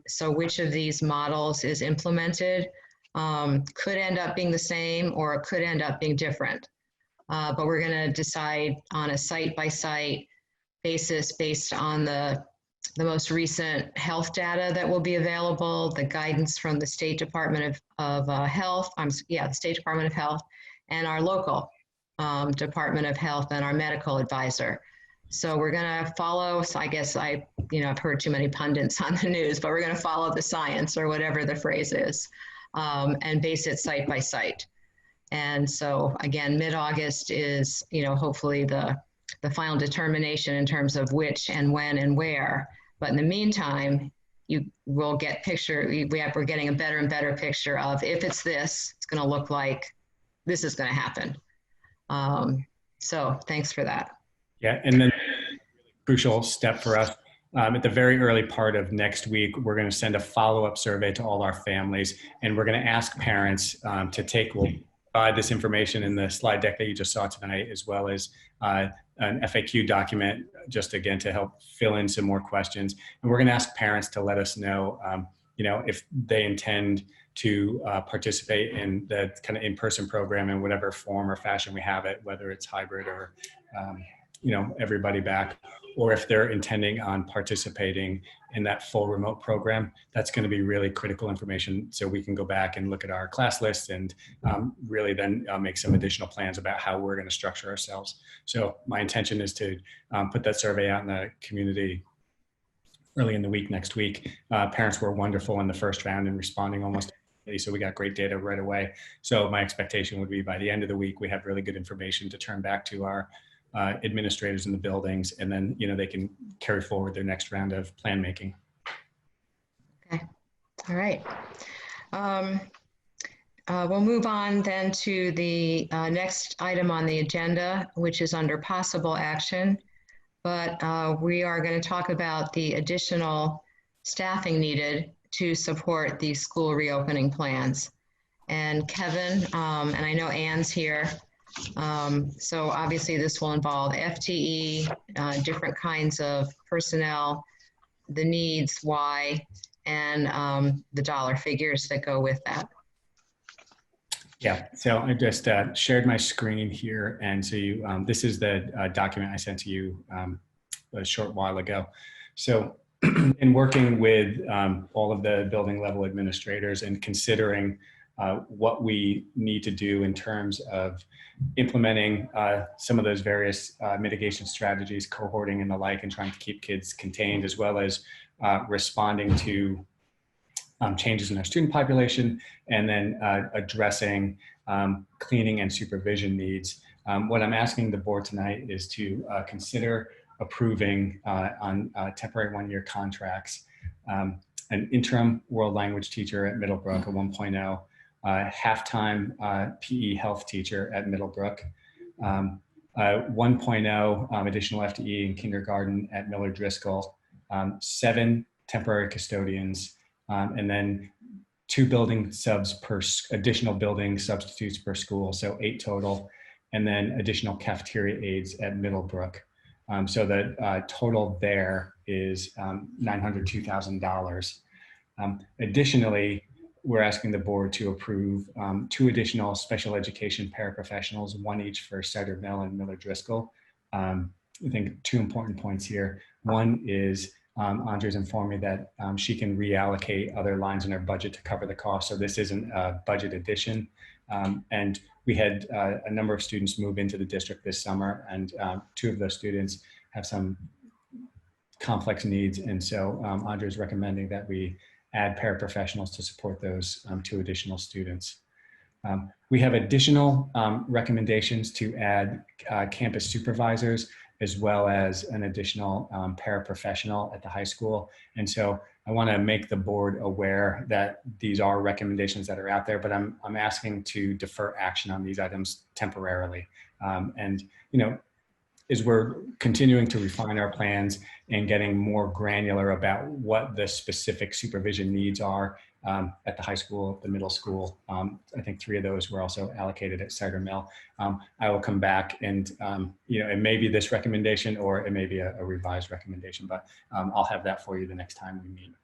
So which of these models is implemented could end up being the same, or it could end up being different. But we're going to decide on a site-by-site basis based on the most recent health data that will be available, the guidance from the State Department of Health, the State Department of Health, and our local Department of Health and our medical advisor. So we're going to follow, so I guess I've heard too many pundits on the news, but we're going to follow the science, or whatever the phrase is, and base it site by site. And so again, mid-August is, hopefully the final determination in terms of which and when and where. But in the meantime, you will get we're getting a better and better picture of, if it's this, it's going to look like this is going to happen. So thanks for that. Yeah, and then crucial step for us, at the very early part of next week, we're going to send a follow-up survey to all our families, and we're going to ask parents we'll provide this information in the slide deck that you just saw tonight, as well as an FAQ document, just again to help fill in some more questions. And we're going to ask parents to let us know, if they intend to participate in the kind of in-person program in whatever form or fashion we have it, whether it's hybrid or, everybody back, or if they're intending on participating in that full remote program. That's going to be really critical information, so we can go back and look at our class list and really then make some additional plans about how we're going to structure ourselves. So my intention is to put that survey out in the community early in the week next week. Parents were wonderful in the first round in responding almost immediately, so we got great data right away. So my expectation would be by the end of the week, we have really good information to turn back to our administrators in the buildings, and then they can carry forward their next round of plan making. Okay, all right. We'll move on then to the next item on the agenda, which is under possible action. But we are going to talk about the additional staffing needed to support these school reopening plans. And Kevin, and I know Anne's here, so obviously this will involve FTE, different kinds of personnel, the needs, why, and the dollar figures that go with that. Yeah, so I just shared my screen here, and so this is the document I sent to you a short while ago. So in working with all of the building level administrators and considering what we need to do in terms of implementing some of those various mitigation strategies, cohorting and the like, and trying to keep kids contained, as well as responding to changes in our student population, and then addressing cleaning and supervision needs. What I'm asking the board tonight is to consider approving on temporary one-year contracts, an interim world language teacher at Middlebrook, a 1.0, half-time PE health teacher at Middlebrook, 1.0 additional FTE in kindergarten at Miller Driscoll, 7 temporary custodians, and then 2 building subs additional building substitutes per school, so 8 total, and then additional cafeteria aides at Middlebrook. So the total there is $902,000. Additionally, we're asking the board to approve 2 additional special education paraprofessionals, 1 each for Cider Mill and Miller Driscoll. I think 2 important points here. One is Andrea's informed me that she can reallocate other lines in her budget to cover the cost. So this isn't a budget addition. And we had a number of students move into the district this summer, and 2 of those students have some complex needs. And so Andrea is recommending that we add paraprofessionals to support those 2 additional students. We have additional recommendations to add campus supervisors, as well as an additional paraprofessional at the high school. And so I want to make the board aware that these are recommendations that are out there, but I'm asking to defer action on these items temporarily. And, you know, as we're continuing to refine our plans and getting more granular about what the specific supervision needs are at the high school, the middle school. I think 3 of those were also allocated at Cider Mill. I will come back and, you know, it may be this recommendation or it may be a revised recommendation, but I'll have that for you the next time we meet.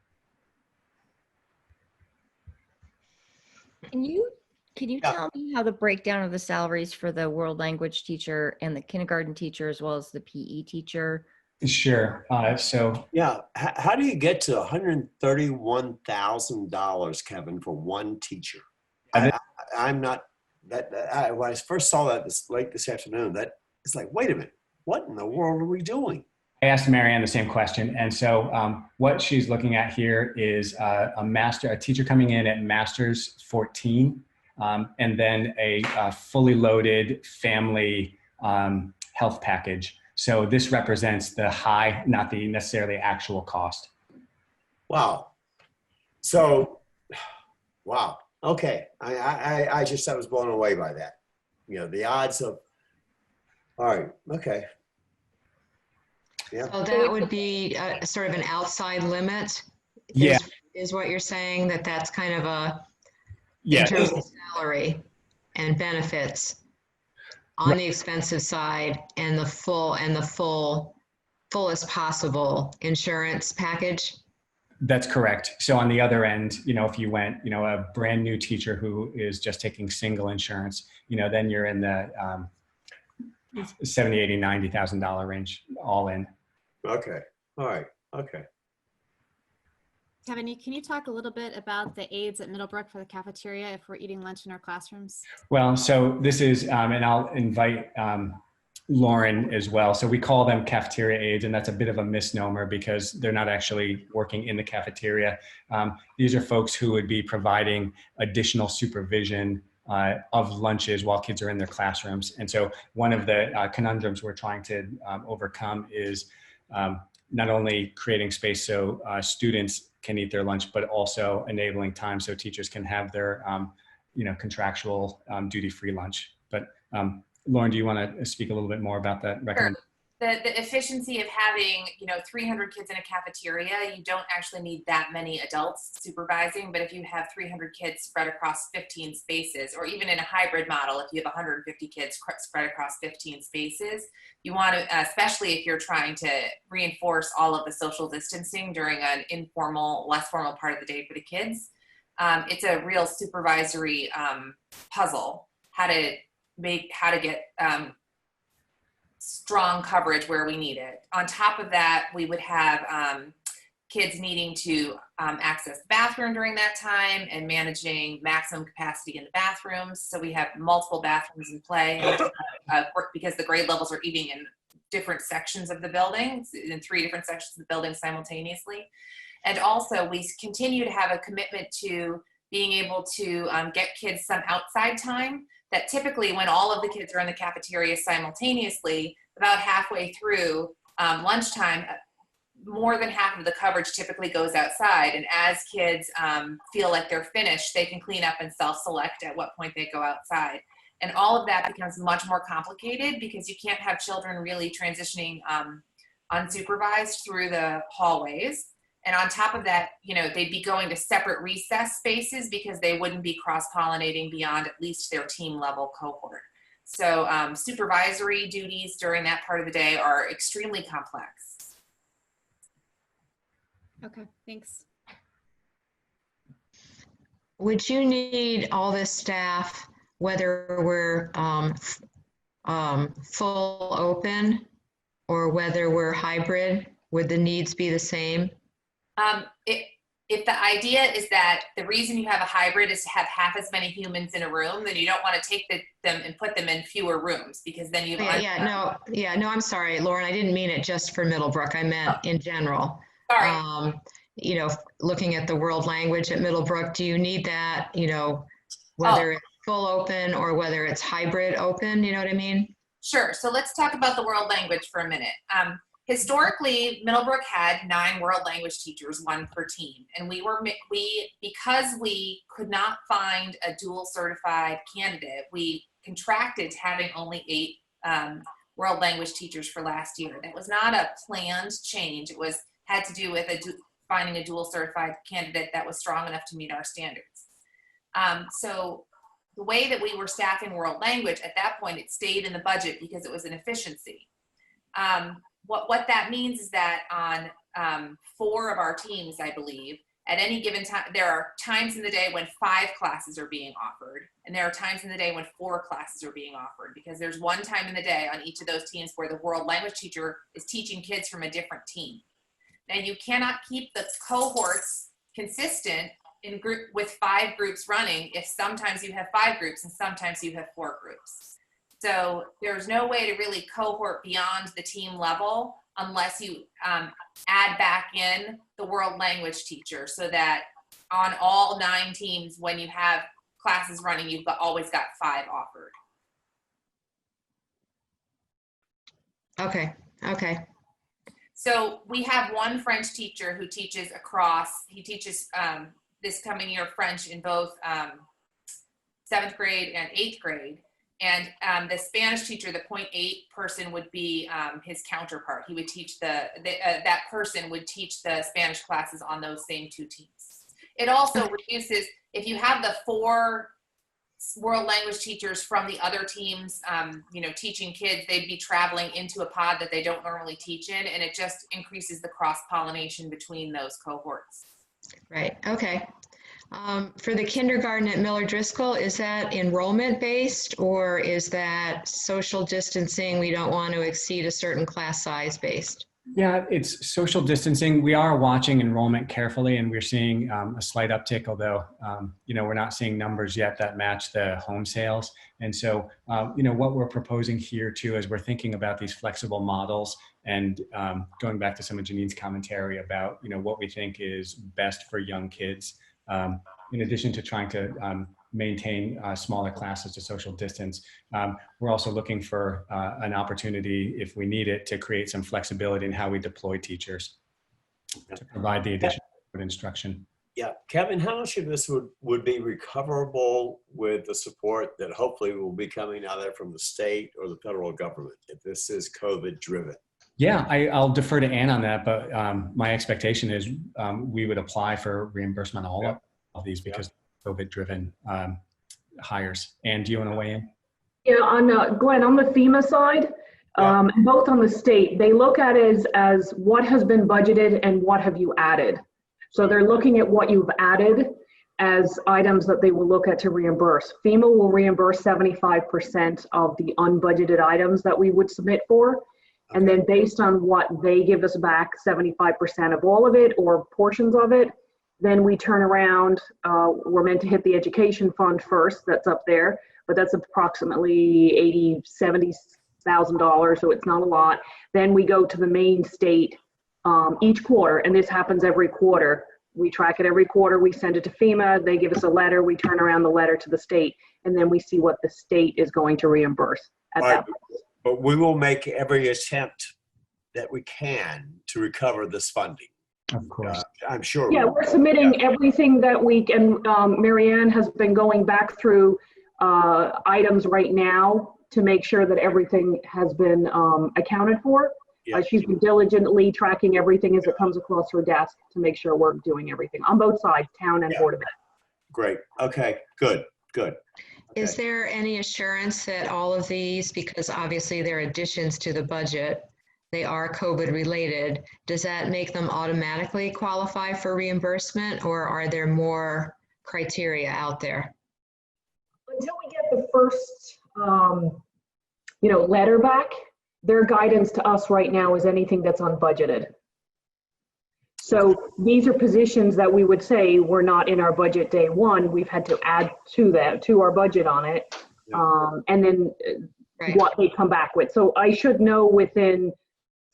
Can you tell me how the breakdown of the salaries for the world language teacher and the kindergarten teacher, as well as the PE teacher? Sure. So yeah, how do you get to $131,000, Kevin, for one teacher? I'm not that. When I first saw that late this afternoon, that it's like, wait a minute, what in the world are we doing? I asked Marianne the same question, and so what she's looking at here is a teacher coming in at Master's 14, and then a fully loaded family health package. So this represents the high, not the necessarily actual cost. Wow. So, wow. Okay. I was blown away by that. You know, the odds of, all right. Okay. Yeah. So that would be sort of an outside limit. Yeah. Is what you're saying, that's kind of a, yeah, in terms of salary and benefits on the expensive side, and the fullest possible insurance package? That's correct. So on the other end, you know, if you went, you know, a brand new teacher who is just taking single insurance, you know, then you're in the $70,000, $80,000, $90,000 range all in. Okay. All right. Okay. Kevin, can you talk a little bit about the aides at Middlebrook for the cafeteria if we're eating lunch in our classrooms? Well, so this is, and I'll invite Lauren as well. So we call them cafeteria aides, and that's a bit of a misnomer because they're not actually working in the cafeteria. These are folks who would be providing additional supervision of lunches while kids are in their classrooms. And so one of the conundrums we're trying to overcome is not only creating space so students can eat their lunch, but also enabling time so teachers can have their, you know, contractual duty-free lunch. But Lauren, do you want to speak a little bit more about that recommendation? Sure. The efficiency of having, you know, 300 kids in a cafeteria, you don't actually need that many adults supervising, but if you have 300 kids spread across 15 spaces, or even in a hybrid model, if you have 150 kids spread across 15 spaces, you want to, especially if you're trying to reinforce all of the social distancing during an informal, less formal part of the day for the kids, it's a real supervisory puzzle, how to get strong coverage where we need it. On top of that, we would have kids needing to access the bathroom during that time and managing maximum capacity in the bathrooms. So we have multiple bathrooms in play because the grade levels are eating in different sections of the building, in 3 different sections of the building simultaneously. And also we continue to have a commitment to being able to get kids some outside time that typically when all of the kids are in the cafeteria simultaneously, about halfway through lunchtime, more than half of the coverage typically goes outside. And as kids feel like they're finished, they can clean up and self-select at what point they go outside. And all of that becomes much more complicated because you can't have children really transitioning unsupervised through the hallways. And on top of that, you know, they'd be going to separate recess spaces because they wouldn't be cross-pollinating beyond at least their team level cohort. So supervisory duties during that part of the day are extremely complex. Okay, thanks. Would you need all this staff, whether we're full open or whether we're hybrid? would the needs be the same? If the idea is that the reason you have a hybrid is to have half as many humans in a room, then you don't want to take them and put them in fewer rooms, because then you've No, I'm sorry, Lauren, I didn't mean it just for Middlebrook. I meant in general. Sorry. You know, looking at the world language at Middlebrook, do you need that, you know, whether it's full open or whether it's hybrid open, you know what I mean? Sure. So let's talk about the world language for a minute. Historically, Middlebrook had 9 world language teachers, 1 per team. And because we could not find a dual certified candidate, we contracted to having only 8 world language teachers for last year. That was not a planned change. It had to do with finding a dual certified candidate that was strong enough to meet our standards. So the way that we were staffing world language, at that point, it stayed in the budget because it was an efficiency. What that means is that on 4 of our teams, I believe, at any given time, there are times in the day when 5 classes are being offered, and there are times in the day when 4 classes are being offered, because there's one time in the day on each of those teams where the world language teacher is teaching kids from a different team. Now, you cannot keep the cohorts consistent with 5 groups running if sometimes you have 5 groups and sometimes you have 4 groups. So there's no way to really cohort beyond the team level unless you add back in the world language teacher, so that on all 9 teams, when you have classes running, you've always got 5 offered. Okay. So we have one French teacher who teaches across. He teaches this coming year French in both 7th grade and 8th grade. And the Spanish teacher, the 0.8 person, would be his counterpart. He would teach that person would teach the Spanish classes on those same 2 teams. It also reduces, if you have the 4 world language teachers from the other teams, teaching kids, they'd be traveling into a pod that they don't normally teach in, and it just increases the cross-pollination between those cohorts. Right, okay. For the kindergarten at Miller Driscoll, is that enrollment based, or is that social distancing, we don't want to exceed a certain class size based? Yeah, it's social distancing. We are watching enrollment carefully, and we're seeing a slight uptick, although, we're not seeing numbers yet that match the home sales. And so, what we're proposing here too, as we're thinking about these flexible models and going back to some of Janine's commentary about, what we think is best for young kids, in addition to trying to maintain smaller classes to social distance, we're also looking for an opportunity, if we need it, to create some flexibility in how we deploy teachers to provide the additional instruction. Yeah, Kevin, how much of this would be recoverable with the support that hopefully will be coming either from the state or the federal government if this is COVID driven? Yeah, I'll defer to Ann on that, but my expectation is we would apply for reimbursement on all of these because COVID-driven hires. Ann, do you want to weigh in? Yeah, Glenn, on the FEMA side, both on the state, they look at it as what has been budgeted and what have you added. So they're looking at what you've added as items that they will look at to reimburse. FEMA will reimburse 75% of the unbudgeted items that we would submit for. And then based on what they give us back, 75% of all of it or portions of it, then we turn around, we're meant to hit the education fund first, that's up there, but that's approximately $70,000, so it's not a lot. Then we go to the main state each quarter, and this happens every quarter. We track it every quarter, we send it to FEMA, they give us a letter, we turn around the letter to the state, and then we see what the state is going to reimburse at that point. But we will make every attempt that we can to recover this funding. Of course. I'm sure. Yeah, we're submitting everything that we can. Marianne has been going back through items right now to make sure that everything has been accounted for. She's been diligently tracking everything as it comes across her desk to make sure we're doing everything on both sides, town and Board of Ed. Great. Okay, good. Okay. Is there any assurance that all of these, because obviously they're additions to the budget, they are COVID related, does that make them automatically qualify for reimbursement, or are there more criteria out there? Until we get the first, letter back, their guidance to us right now is anything that's unbudgeted. So these are positions that we would say were not in our budget day one. We've had to add to that, to our budget on it. And then what they come back with. So I should know within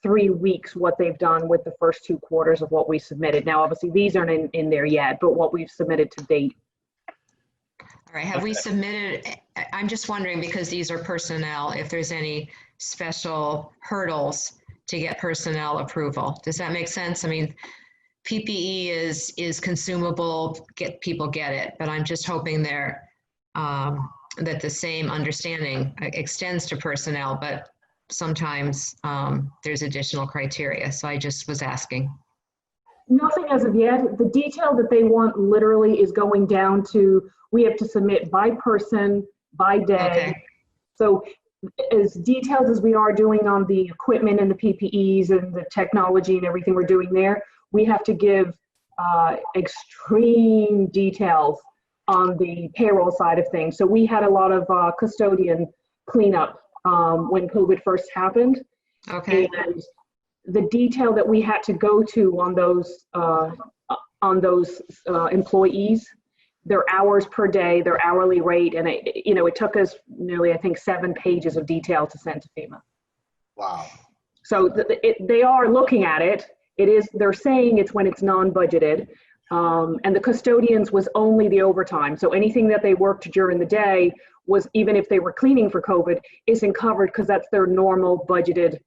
3 weeks what they've done with the first 2 quarters of what we submitted. Now, obviously, these aren't in there yet, but what we've submitted to date. All right, have we submitted, I'm just wondering, because these are personnel, if there's any special hurdles to get personnel approval. Does that make sense? I mean, PPE is consumable, people get it, but I'm just hoping that the same understanding extends to personnel, but sometimes there's additional criteria. So I just was asking. Nothing as of yet. The detail that they want literally is going down to, we have to submit by person, by day. Okay. So as detailed as we are doing on the equipment and the PPEs and the technology and everything we're doing there, we have to give extreme details on the payroll side of things. So we had a lot of custodian cleanup when COVID first happened. Okay. And the detail that we had to go to on those employees, their hours per day, their hourly rate, and it took us nearly, I think, 7 pages of detail to send to FEMA. Wow. So they are looking at it. They're saying it's when it's non-budgeted. And the custodians was only the overtime. So anything that they worked during the day was, even if they were cleaning for COVID, isn't covered because that's their normal budgeted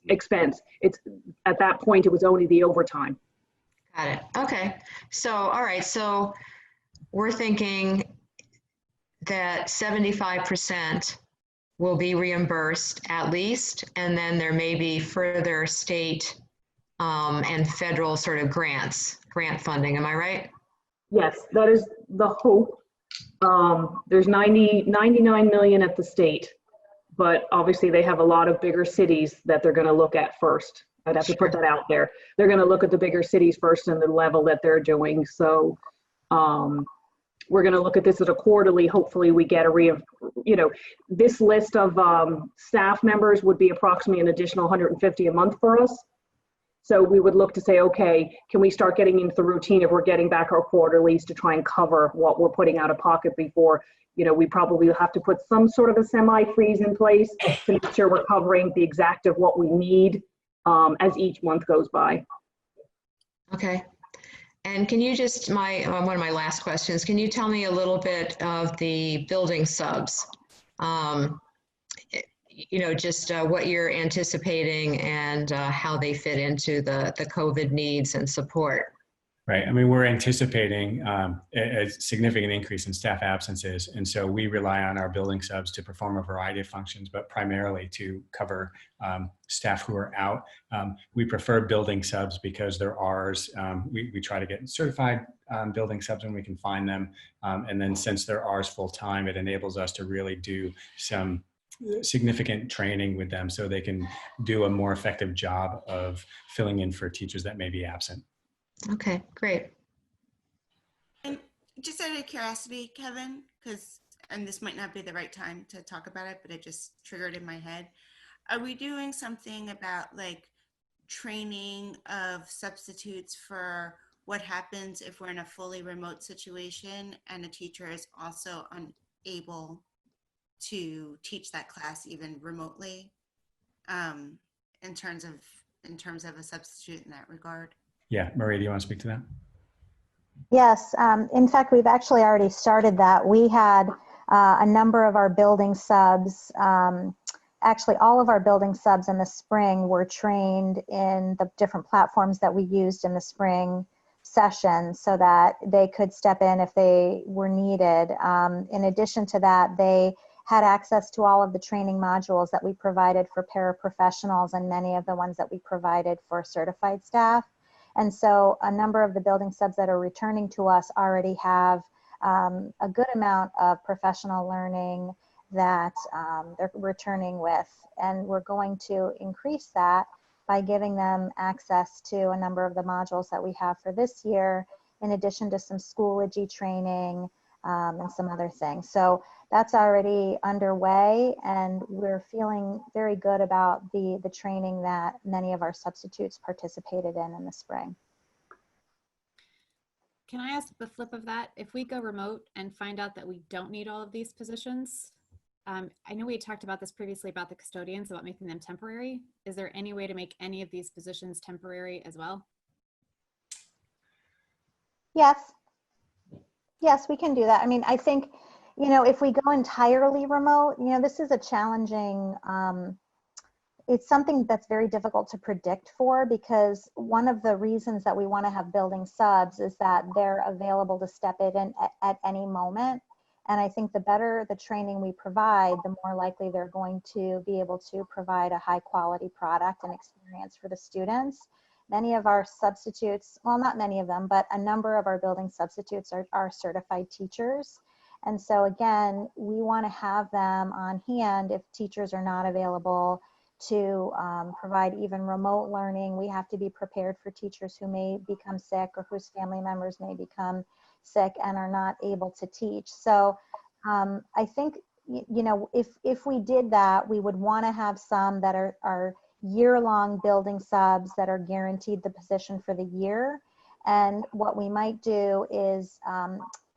expense. It's at that point, it was only the overtime. Got it. Okay. So, all right. So we're thinking that 75% will be reimbursed at least, and then there may be further state and federal sort of grant funding. Am I right? Yes, that is the hope. There's 99 million at the state, but obviously they have a lot of bigger cities that they're going to look at first. I'd have to put that out there. They're going to look at the bigger cities first and the level that they're doing. So we're going to look at this at a quarterly. Hopefully we get this list of staff members would be approximately an additional 150 a month for us. So we would look to say, okay, can we start getting into the routine if we're getting back our quarterlies to try and cover what we're putting out of pocket before, we probably have to put some sort of a semi-freeze in place to make sure we're covering the exact of what we need as each month goes by. Okay. And can you just, one of my last questions, can you tell me a little bit of the building subs? Just what you're anticipating and how they fit into the COVID needs and support. Right. I mean, we're anticipating a significant increase in staff absences. And so we rely on our building subs to perform a variety of functions, but primarily to cover staff who are out. We prefer building subs because they're ours. We try to get certified building subs when we can find them. And then since they're ours full time, it enables us to really do some significant training with them so they can do a more effective job of filling in for teachers that may be absent. Okay, great. And just out of curiosity, Kevin, and this might not be the right time to talk about it, but it just triggered in my head. Are we doing something about training of substitutes for what happens if we're in a fully remote situation and a teacher is also unable to teach that class even remotely, in terms of a substitute in that regard? Yeah, Maria, do you want to speak to that? Yes, in fact, we've actually already started that. We had a number of our building subs, actually all of our building subs in the spring were trained in the different platforms that we used in the spring session so that they could step in if they were needed. In addition to that, they had access to all of the training modules that we provided for paraprofessionals and many of the ones that we provided for certified staff. And so a number of the building subs that are returning to us already have a good amount of professional learning that they're returning with. And we're going to increase that by giving them access to a number of the modules that we have for this year, in addition to some Schoology training, and some other things. So that's already underway, and we're feeling very good about the training that many of our substitutes participated in the spring. Can I ask the flip of that? If we go remote and find out that we don't need all of these positions, I know we talked about this previously about the custodians, about making them temporary. Is there any way to make any of these positions temporary as well? Yes. Yes, we can do that. I mean, I think, you know, if we go entirely remote, you know, this is a challenging, it's something that's very difficult to predict for, because one of the reasons that we want to have building subs is that they're available to step in at any moment. And I think the better the training we provide, the more likely they're going to be able to provide a high quality product and experience for the students. Many of our substitutes, well, not many of them, but a number of our building substitutes are certified teachers. And so again, we want to have them on hand if teachers are not available to provide even remote learning. We have to be prepared for teachers who may become sick or whose family members may become sick and are not able to teach. So I think, you know, if we did that, we would want to have some that are year-long building subs that are guaranteed the position for the year. And what we might do is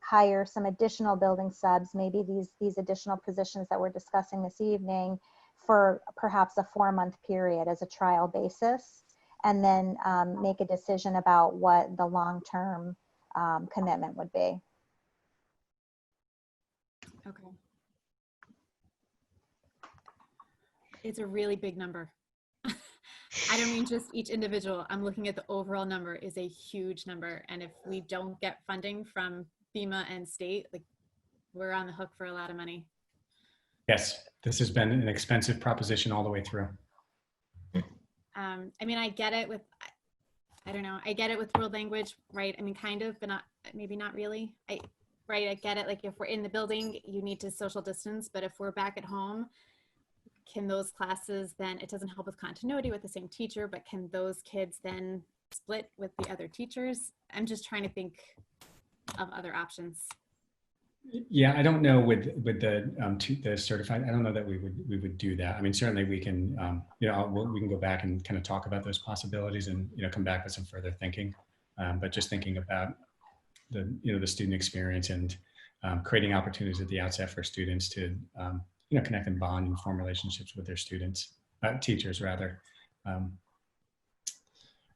hire some additional building subs, maybe these additional positions that we're discussing this evening, for perhaps a 4-month period as a trial basis, and then make a decision about what the long-term commitment would be. Okay. It's a really big number. I don't mean just each individual. I'm looking at the overall number is a huge number. And if we don't get funding from FEMA and state, like, we're on the hook for a lot of money. Yes, this has been an expensive proposition all the way through. I mean, I get it with, I don't know, I get it with world language, right? I mean, kind of, but not, maybe not really. I get it. Like, if we're in the building, you need to social distance, but if we're back at home, can those classes then, it doesn't help with continuity with the same teacher, but can those kids then split with the other teachers? I'm just trying to think of other options. Yeah, I don't know with the certified. I don't know that we would do that. I mean, certainly we can, you know, we can go back and kind of talk about those possibilities and, you know, come back with some further thinking. But just thinking about the student experience and creating opportunities at the outset for students to you know, connect and bond and form relationships with their students, teachers rather. And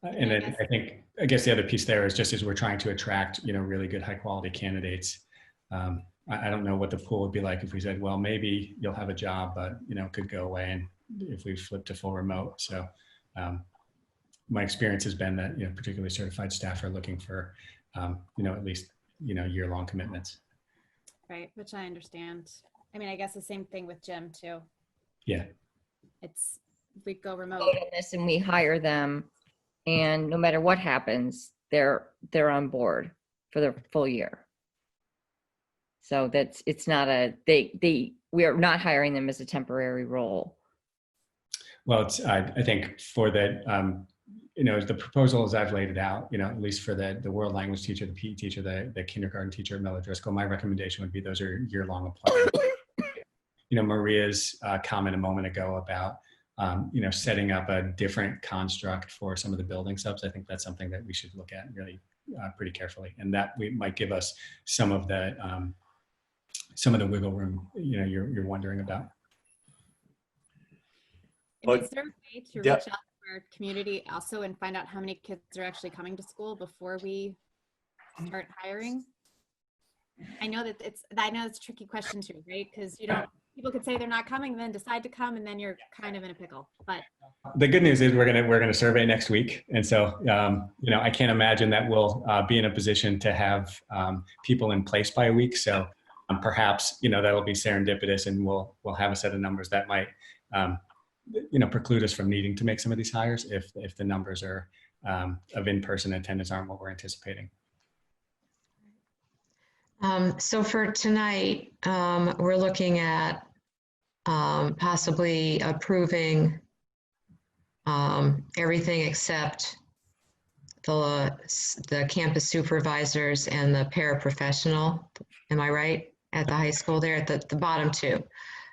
then I guess the other piece there is just as we're trying to attract, you know, really good high quality candidates. I don't know what the pool would be like if we said, well, maybe you'll have a job, but, you know, it could go away, and if we flip to full remote. So my experience has been that, you know, particularly certified staff are looking for, you know, at least, you know, year-long commitments. Right, which I understand. I mean, I guess the same thing with Jim too. Yeah. It's, we go remote. And we hire them, and no matter what happens, they're on board for the full year. So that's, it's not a, we are not hiring them as a temporary role. Well, it's, I think for the, you know, the proposal as I've laid it out, you know, at least for the world language teacher, the PE teacher, the kindergarten teacher at Miller Driscoll, my recommendation would be those are year-long appointments. You know, Maria's comment a moment ago about, you know, setting up a different construct for some of the building subs. I think that's something that we should look at really pretty carefully, and that might give us some of the wiggle room, you know, you're wondering about. And is there a way to reach out to our community also and find out how many kids are actually coming to school before we start hiring? I know that it's a tricky question too, right? Because you don't, people could say they're not coming, then decide to come, and then you're kind of in a pickle. But the good news is we're gonna survey next week, and so you know, I can't imagine that we'll be in a position to have people in place by a week. So perhaps, you know, that'll be serendipitous, and we'll have a set of numbers that might you know, preclude us from needing to make some of these hires if the numbers are of in-person attendance aren't what we're anticipating. So for tonight, we're looking at possibly approving everything except the campus supervisors and the paraprofessional. Am I right? At the high school there, at the bottom two.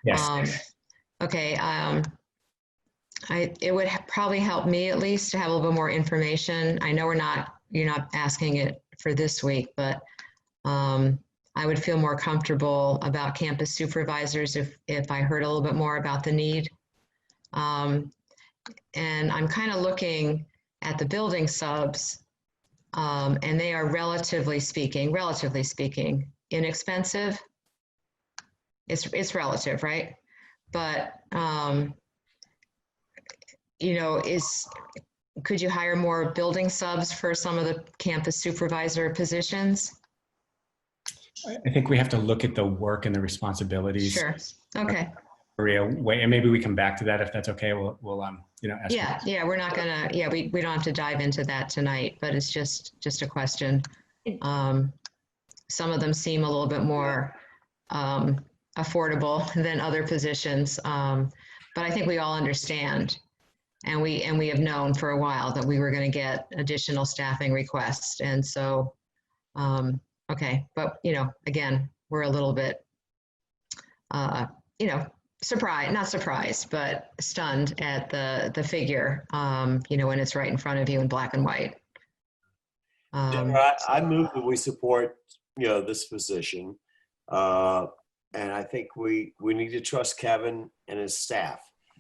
Yes. Okay. It would probably help me at least to have a little bit more information. I know you're not asking it for this week, but I would feel more comfortable about campus supervisors if I heard a little bit more about the need. And I'm kind of looking at the building subs, and they are relatively speaking, inexpensive. It's relative, right? But you know, could you hire more building subs for some of the campus supervisor positions? I think we have to look at the work and the responsibilities. Sure. Okay. Maria, wait, and maybe we come back to that if that's okay. We'll you know, ask. Yeah, we're not gonna. Yeah, we don't have to dive into that tonight, but it's just a question. Some of them seem a little bit more affordable than other positions, but I think we all understand, and we have known for a while that we were going to get additional staffing requests, and so. Okay, but you know, again, we're a little bit, you know, not surprised, but stunned at the figure, you know, when it's right in front of you in black and white. Deborah, I move that we support, you know, this position, and I think we need to trust Kevin and his staff.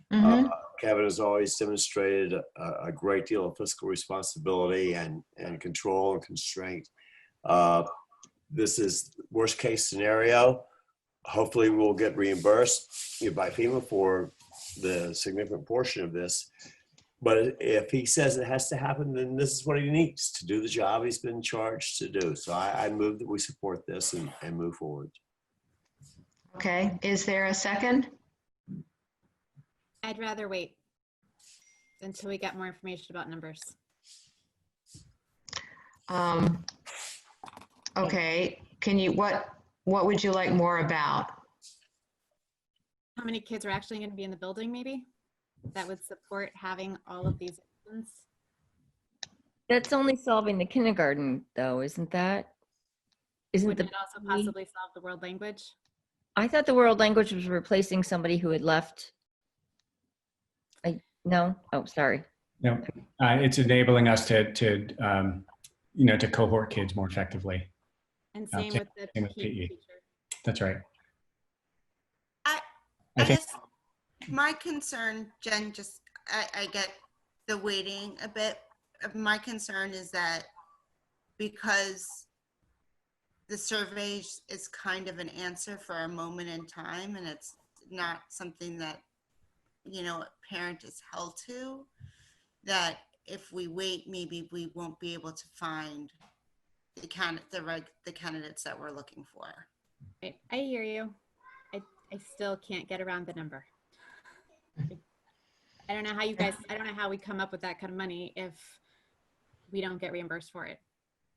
Kevin has always demonstrated a great deal of fiscal responsibility and control and constraint. This is worst case scenario. Hopefully we'll get reimbursed by FEMA for the significant portion of this. But if he says it has to happen, then this is what he needs to do the job he's been charged to do. So I move that we support this and move forward. Okay, is there a second? I'd rather wait until we get more information about numbers. Okay, what would you like more about? How many kids are actually going to be in the building, maybe? That would support having all of these options? That's only solving the kindergarten, though, isn't that? Would it also possibly solve the world language? I thought the world language was replacing somebody who had left. No? Oh, sorry. No, it's enabling us to you know, to cohort kids more effectively. And same with the PE teacher. That's right. I guess my concern, Jen, I get the waiting a bit. My concern is that because the survey is kind of an answer for a moment in time, and it's not something that, you know, a parent is held to, that if we wait, maybe we won't be able to find the candidates that we're looking for. I hear you. I still can't get around the number. I don't know how I don't know how we come up with that kind of money if we don't get reimbursed for it.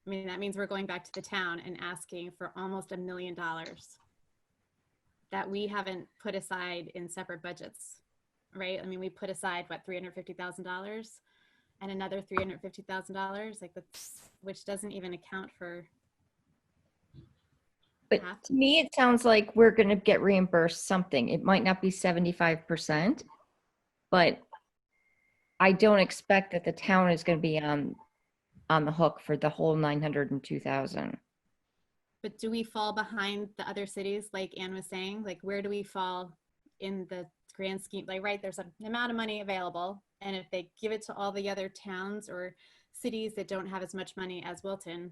I mean, that means we're going back to the town and asking for almost $1 million that we haven't put aside in separate budgets, right? I mean, we put aside, what, $350,000 and another $350,000, like that's, which doesn't even account for. But to me, it sounds like we're going to get reimbursed something. It might not be 75%, but I don't expect that the town is going to be on the hook for the whole $902,000. But do we fall behind the other cities, like Anne was saying? Like, where do we fall in the grand scheme? Like, right, there's an amount of money available, and if they give it to all the other towns or cities that don't have as much money as Wilton,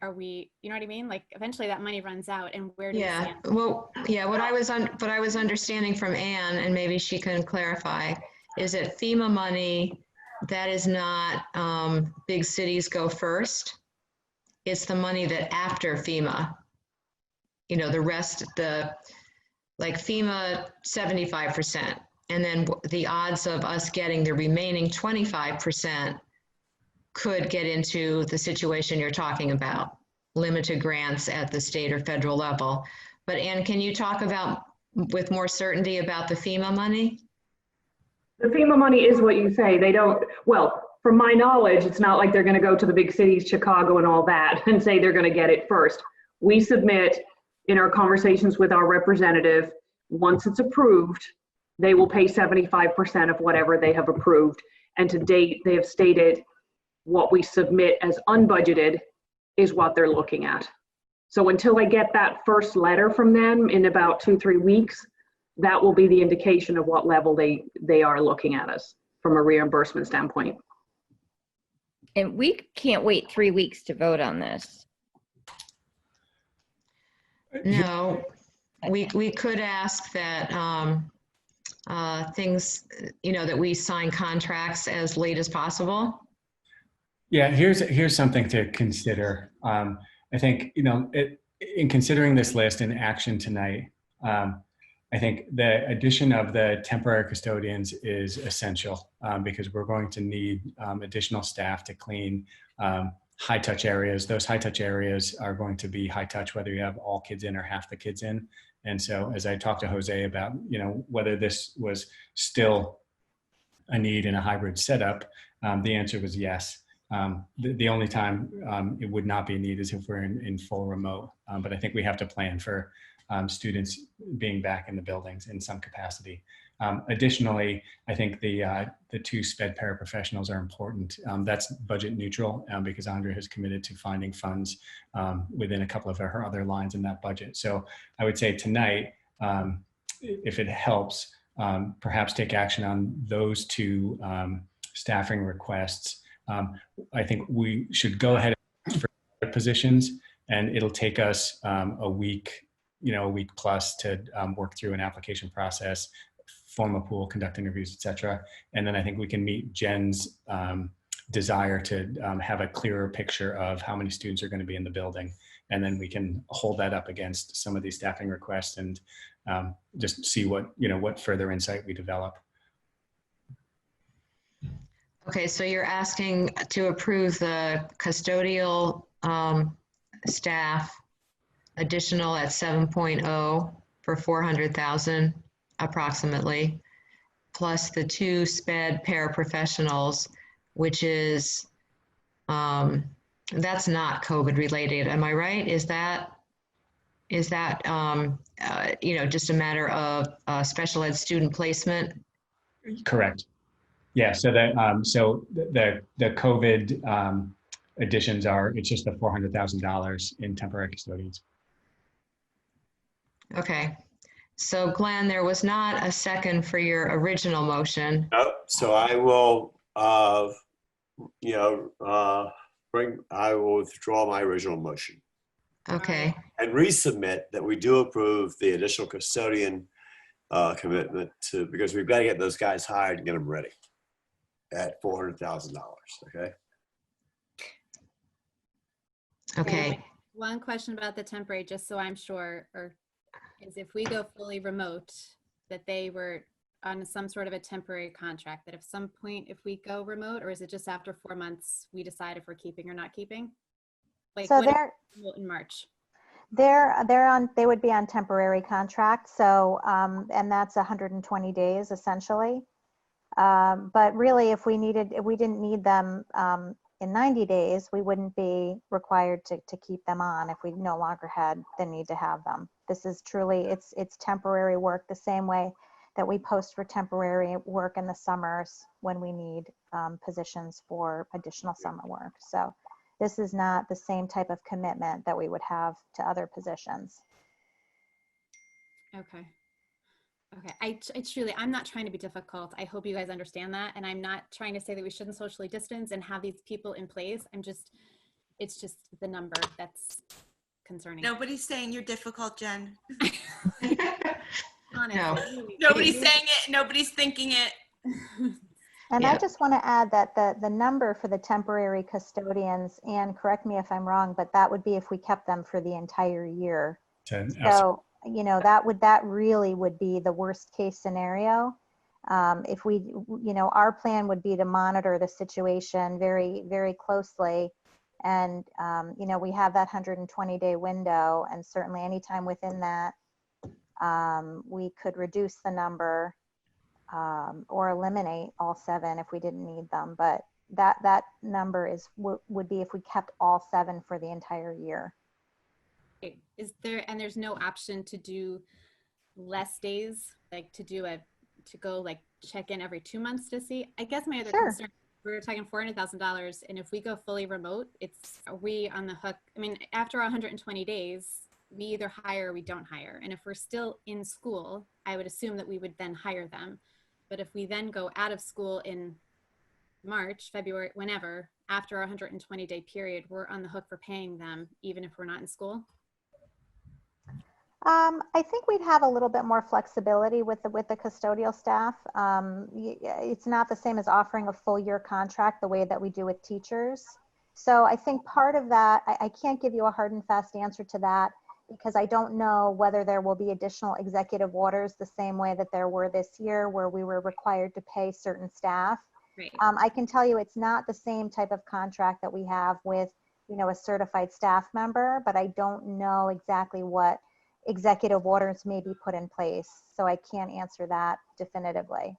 are we, you know what I mean? Like, eventually that money runs out, and where do we stand? Well, yeah, what I was understanding from Anne, and maybe she can clarify, is that FEMA money, that is not big cities go first. It's the money that after FEMA, you know, the rest, like FEMA 75%, and then the odds of us getting the remaining 25% could get into the situation you're talking about, limited grants at the state or federal level. But Anne, can you talk about with more certainty about the FEMA money? The FEMA money is what you say. They don't, well, from my knowledge, it's not like they're going to go to the big cities, Chicago and all that, and say they're going to get it first. We submit in our conversations with our representative. Once it's approved, they will pay 75% of whatever they have approved. And to date, they have stated what we submit as unbudgeted is what they're looking at. So until I get that first letter from them in about 2-3 weeks, that will be the indication of what level they are looking at us from a reimbursement standpoint. And we can't wait 3 weeks to vote on this. No, we could ask that things, that we sign contracts as late as possible. Yeah, here's something to consider. I think, in considering this list in action tonight, I think the addition of the temporary custodians is essential because we're going to need additional staff to clean high touch areas. Those high touch areas are going to be high touch whether you have all kids in or half the kids in. And so as I talked to Jose about, whether this was still a need in a hybrid setup, the answer was yes. The only time it would not be a need is if we're in full remote. But I think we have to plan for students being back in the buildings in some capacity. Additionally, I think the 2 SPED paraprofessionals are important. That's budget neutral because Andrea has committed to finding funds within a couple of her other lines in that budget. So I would say tonight, if it helps, perhaps take action on those 2 staffing requests. I think we should go ahead for positions, and it'll take us a week plus to work through an application process, form a pool, conduct interviews, et cetera. And then I think we can meet Jen's desire to have a clearer picture of how many students are going to be in the building. And then we can hold that up against some of these staffing requests and just see what further insight we develop. Okay, so you're asking to approve the custodial staff additional at 7.0 for 400,000 approximately, plus the 2 SPED paraprofessionals, which is, that's not COVID related. Am I right? Is that just a matter of special ed student placement? Correct. Yeah, so the COVID additions it's just the $400,000 in temporary custodians. Okay, so Glenn, there was not a second for your original motion. Nope. So I will, I will withdraw my original motion. Okay. And resubmit that we do approve the additional custodian commitment because we've got to get those guys hired and get them ready at $400,000. Okay. Okay. One question about the temporary, just so I'm sure, is if we go fully remote, that they were on some sort of a temporary contract, that at some point if we go remote, or is it just after 4 months we decide if we're keeping or not keeping? Like So what they're in March? they would be on temporary contract. So and that's 120 days essentially. But really, if we didn't need them in 90 days, we wouldn't be required to keep them on if we no longer had the need to have them. This is truly, it's temporary work, the same way that we post for temporary work in the summers when we need positions for additional summer work. So this is not the same type of commitment that we would have to other positions. Okay. Okay, I truly, I'm not trying to be difficult. I hope you guys understand that. And I'm not trying to say that we shouldn't socially distance and have these people in place. It's just the number that's concerning. Nobody's saying you're difficult, Jen. Honestly, No. Nobody's saying it. Nobody's thinking it. And Yeah. I just want to add that the number for the temporary custodians, and correct me if I'm wrong, but that would be if we kept them for the entire year. So, that really would be the worst case scenario. If we, our plan would be to monitor the situation very, very closely. And, we have that 120-day window, and certainly anytime within that, we could reduce the number or eliminate all 7 if we didn't need them. But that number would be if we kept all 7 for the entire year. Is there, and there's no option to do less days, like to go like check in every 2 months to see? I guess my other concern, we're talking $400,000, and if we go fully remote, are we on the hook? I mean, after 120 days, we either hire or we don't hire. And if we're still in school, I would assume that we would then hire them. But if we then go out of school in March, February, whenever, after a 120-day period, we're on the hook for paying them, even if we're not in school? I think we'd have a little bit more flexibility with the custodial staff. It's not the same as offering a full year contract the way that we do with teachers. So I think part of that, I can't give you a hard and fast answer to that, because I don't know whether there will be additional executive orders the same way that there were this year, where we were required to pay certain staff. Right. I can tell you it's not the same type of contract that we have with, a certified staff member, but I don't know exactly what executive orders may be put in place. So I can't answer that definitively.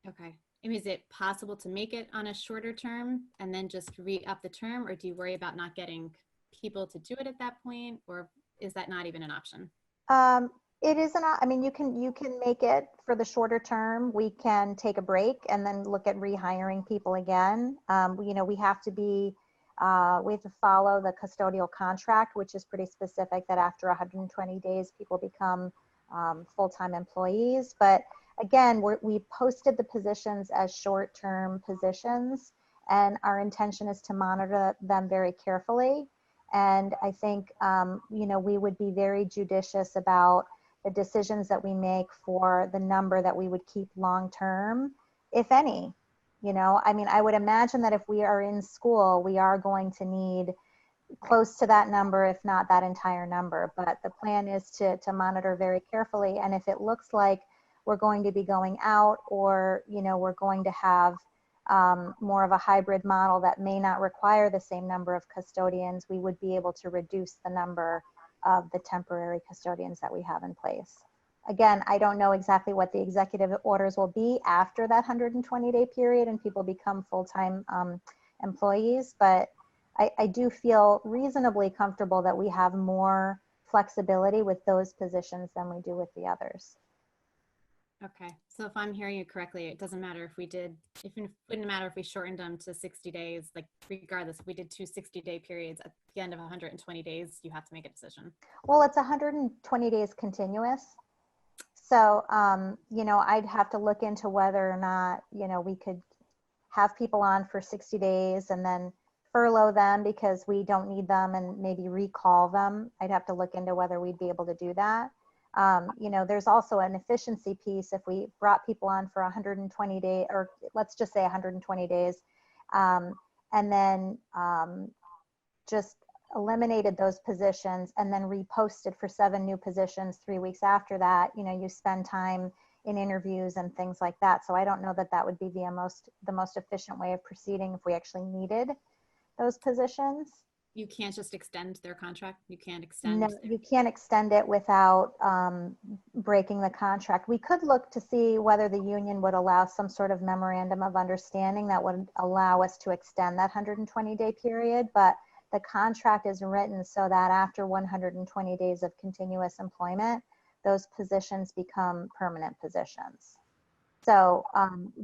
Okay. And is it possible to make it on a shorter term and then just re-up the term, or do you worry about not getting people to do it at that point, or is that not even an option? It is an, I mean, you can make it for the shorter term. We can take a break and then look at rehiring people again. We have to follow the custodial contract, which is pretty specific that after 120 days, people become full-time employees. But again, we posted the positions as short-term positions, and our intention is to monitor them very carefully. And I think, we would be very judicious about the decisions that we make for the number that we would keep long-term, if any. I would imagine that if we are in school, we are going to need close to that number, if not that entire number. But the plan is to monitor very carefully. And if it looks like we're going to be going out, or, we're going to have more of a hybrid model that may not require the same number of custodians, we would be able to reduce the number of the temporary custodians that we have in place. Again, I don't know exactly what the executive orders will be after that 120-day period and people become full-time employees, but I do feel reasonably comfortable that we have more flexibility with those positions than we do with the others. Okay, so if I'm hearing you correctly, it doesn't matter if it wouldn't matter if we shortened them to 60 days, like regardless, if we did 2 60-day periods at the end of 120 days, you have to make a decision. Well, it's 120 days continuous. So, I'd have to look into whether or not, we could have people on for 60 days and then furlough them because we don't need them and maybe recall them. I'd have to look into whether we'd be able to do that. There's also an efficiency piece. If we brought people on for 120 days, or let's just say 120 days, and then just eliminated those positions and then reposted for 7 new positions 3 weeks after that, you spend time in interviews and things like that. So I don't know that that would be the most efficient way of proceeding if we actually needed those positions. You can't just extend their contract? You can't extend? No, you can't extend it without breaking the contract. We could look to see whether the union would allow some sort of memorandum of understanding that would allow us to extend that 120-day period, but the contract is written so that after 120 days of continuous employment, those positions become permanent positions. So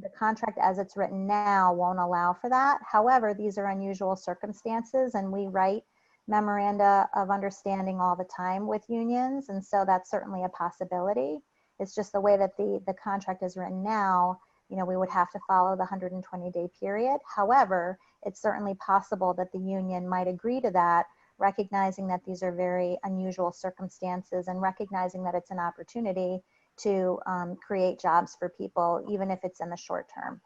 the contract as it's written now won't allow for that. However, these are unusual circumstances, and we write memoranda of understanding all the time with unions, and so that's certainly a possibility. It's just the way that the contract is written now, we would have to follow the 120-day period. However, it's certainly possible that the union might agree to that, recognizing that these are very unusual circumstances and recognizing that it's an opportunity to create jobs for people, even if it's in the short term.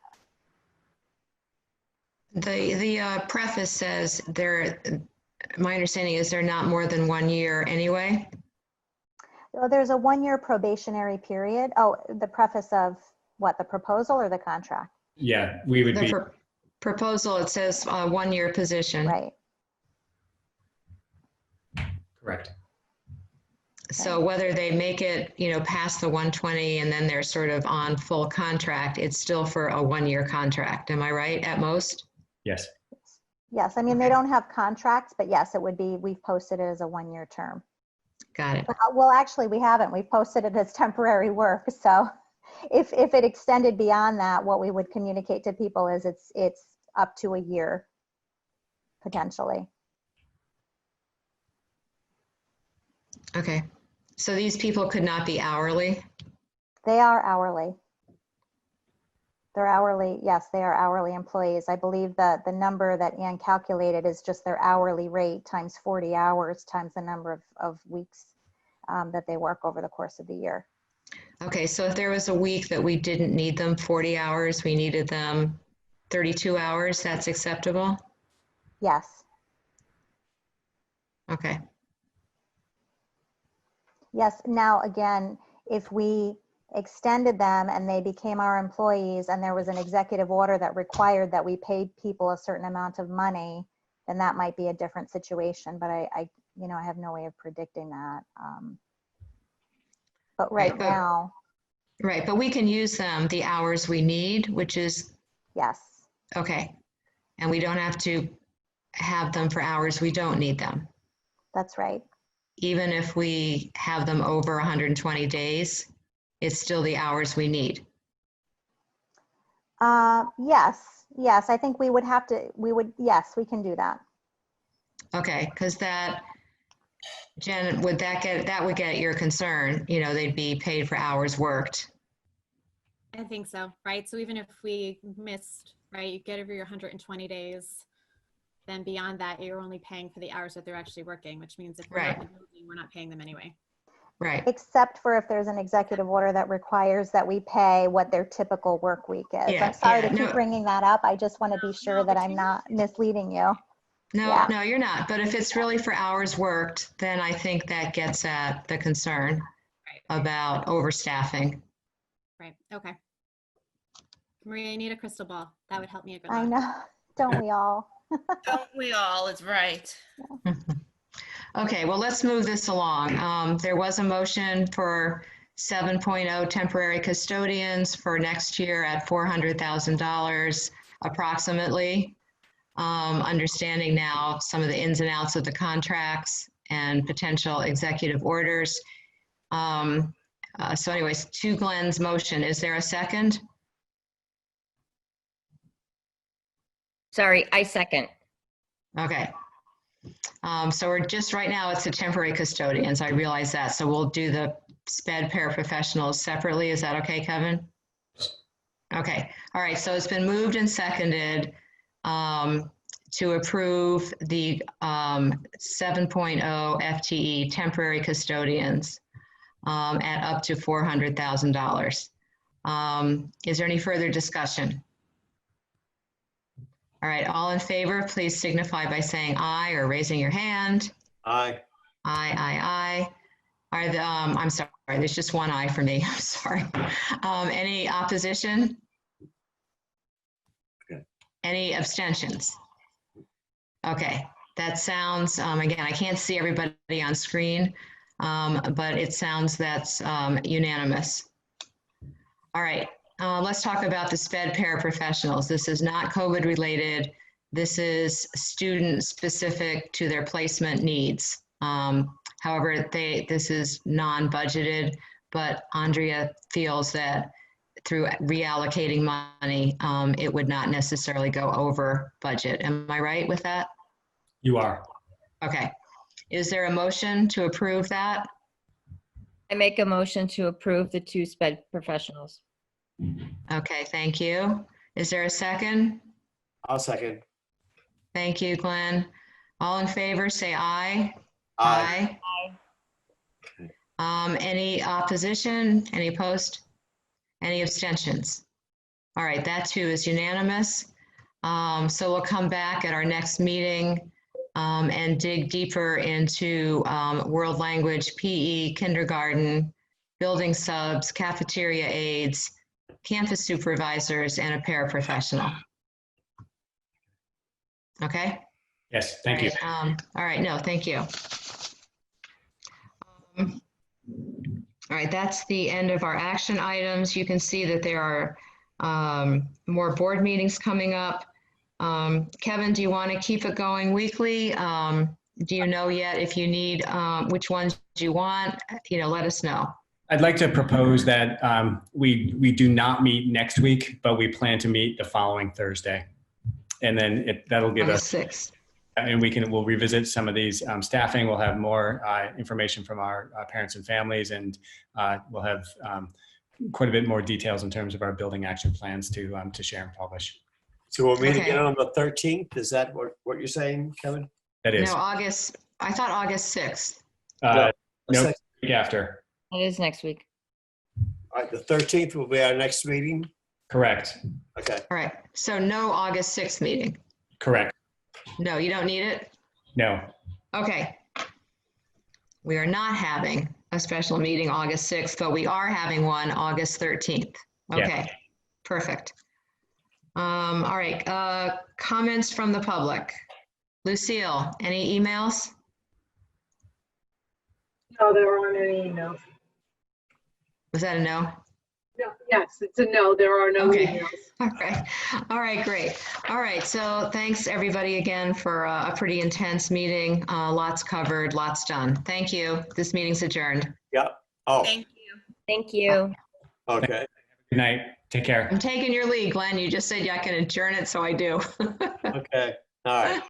The preface says my understanding is they're not more than 1 year anyway. So there's a 1-year probationary period. Oh, the preface of what, the proposal or the contract? Yeah, we would be. Proposal, it says 1-year position. Right. Correct. So whether they make it, past the 120 and then they're sort of on full contract, it's still for a 1-year contract. Am I right at most? Yes. Yes, I mean, they don't have contracts, but yes, it would be, we've posted it as a 1-year term. Got it. Well, actually, we haven't. We've posted it as temporary work. So if it extended beyond that, what we would communicate to people is it's up to a year, potentially. Okay. So these people could not be hourly? They are hourly. They're hourly. Yes, they are hourly employees. I believe that the number that Ann calculated is just their hourly rate times 40 hours times the number of weeks that they work over the course of the year. Okay, so if there was a week that we didn't need them 40 hours, we needed them 32 hours, that's acceptable? Yes. Okay. Yes. Now, again, if we extended them and they became our employees and there was an executive order that required that we paid people a certain amount of money, then that might be a different situation. But I have no way of predicting that. But right now. Right, but we can use them the hours we need, which is. Yes. Okay. And we don't have to have them for hours we don't need them. That's right. Even if we have them over 120 days, it's still the hours we need. Yes, I think we would have to, yes, we can do that. Okay, because that, Jen, that would get your concern, they'd be paid for hours worked. I think so, right? So even if we missed, right, you get over your 120 days, then beyond that, you're only paying for the hours that they're actually working, which means if we're not in the building, we're not paying them anyway. Right. Except for if there's an executive order that requires that we pay what their typical work week is. I'm sorry to keep bringing that up. I just want to be sure that I'm not misleading you. No, you're not. But if it's really for hours worked, then I think that gets at the concern about overstaffing. Right. Okay. Maria, I need a crystal ball. That would help me a good lot. I know. Don't we all? Don't we all? It's right. Okay, well, let's move this along. There was a motion for 7.0 temporary custodians for next year at $400,000 approximately. Understanding now some of the ins and outs of the contracts and potential executive orders. So anyways, to Glenn's motion, is there a second? Sorry, I second. Okay. So we're just right now, it's the temporary custodians. I realize that. So we'll do the SPED paraprofessionals separately. Is that okay, Kevin? Okay. All right. So it's been moved and seconded to approve the 7.0 FTE temporary custodians at up to $400,000. Is there any further discussion? All right, all in favor, please signify by saying aye or raising your hand. Aye. Aye. I'm sorry, there's just one aye for me. I'm sorry. Any opposition? Okay. Any abstentions? Okay, that sounds, again, I can't see everybody on screen, but it sounds that's unanimous. All right. Let's talk about the SPED paraprofessionals. This is not COVID related. This is student specific to their placement needs. However, this is non-budgeted, but Andrea feels that through reallocating money, it would not necessarily go over budget. Am I right with that? You are. Okay. Is there a motion to approve that? I make a motion to approve the 2 SPED professionals. Okay, thank you. Is there a second? I'll second. Thank you, Glenn. All in favor, say aye. Aye. Any opposition? Any opposed? Any abstentions? All right, that too is unanimous. So we'll come back at our next meeting and dig deeper into world language, PE, kindergarten, building subs, cafeteria aides, campus supervisors, and a paraprofessional. Okay? Yes, thank you. All right, no, thank you. All right, that's the end of our action items. You can see that there are more board meetings coming up. Kevin, do you want to keep it going weekly? Do you know yet if you need, which ones you want? Let us know. I'd like to propose that we do not meet next week, but we plan to meet the following Thursday. And then that'll give us 6th. And we'll revisit some of these staffing. We'll have more information from our parents and families, and we'll have quite a bit more details in terms of our building action plans to share and publish. So we'll meet again on the 13th. Is that what you're saying, Kevin? That is. No, August. I thought August 6th. No, week after. It is next week. All right, the 13th will be our next meeting. Correct. Okay. All right. So no August 6th meeting. Correct. No, you don't need it? No. Okay. We are not having a special meeting August 6th, but we are having one August 13th. Okay, Yeah. Perfect. All right, comments from the public. Lucille, any emails? No, there aren't any emails. Was that a no? No, yes, it's a no. There are no Okay. emails. All right, great. All right, so thanks everybody again for a pretty intense meeting. Lots covered, lots done. Thank you. This meeting's adjourned. Yep. Oh, Thank you. Thank you. okay. Good night. Take care. I'm taking your lead, Glenn. You just said I can adjourn it, so I do. Okay. All right.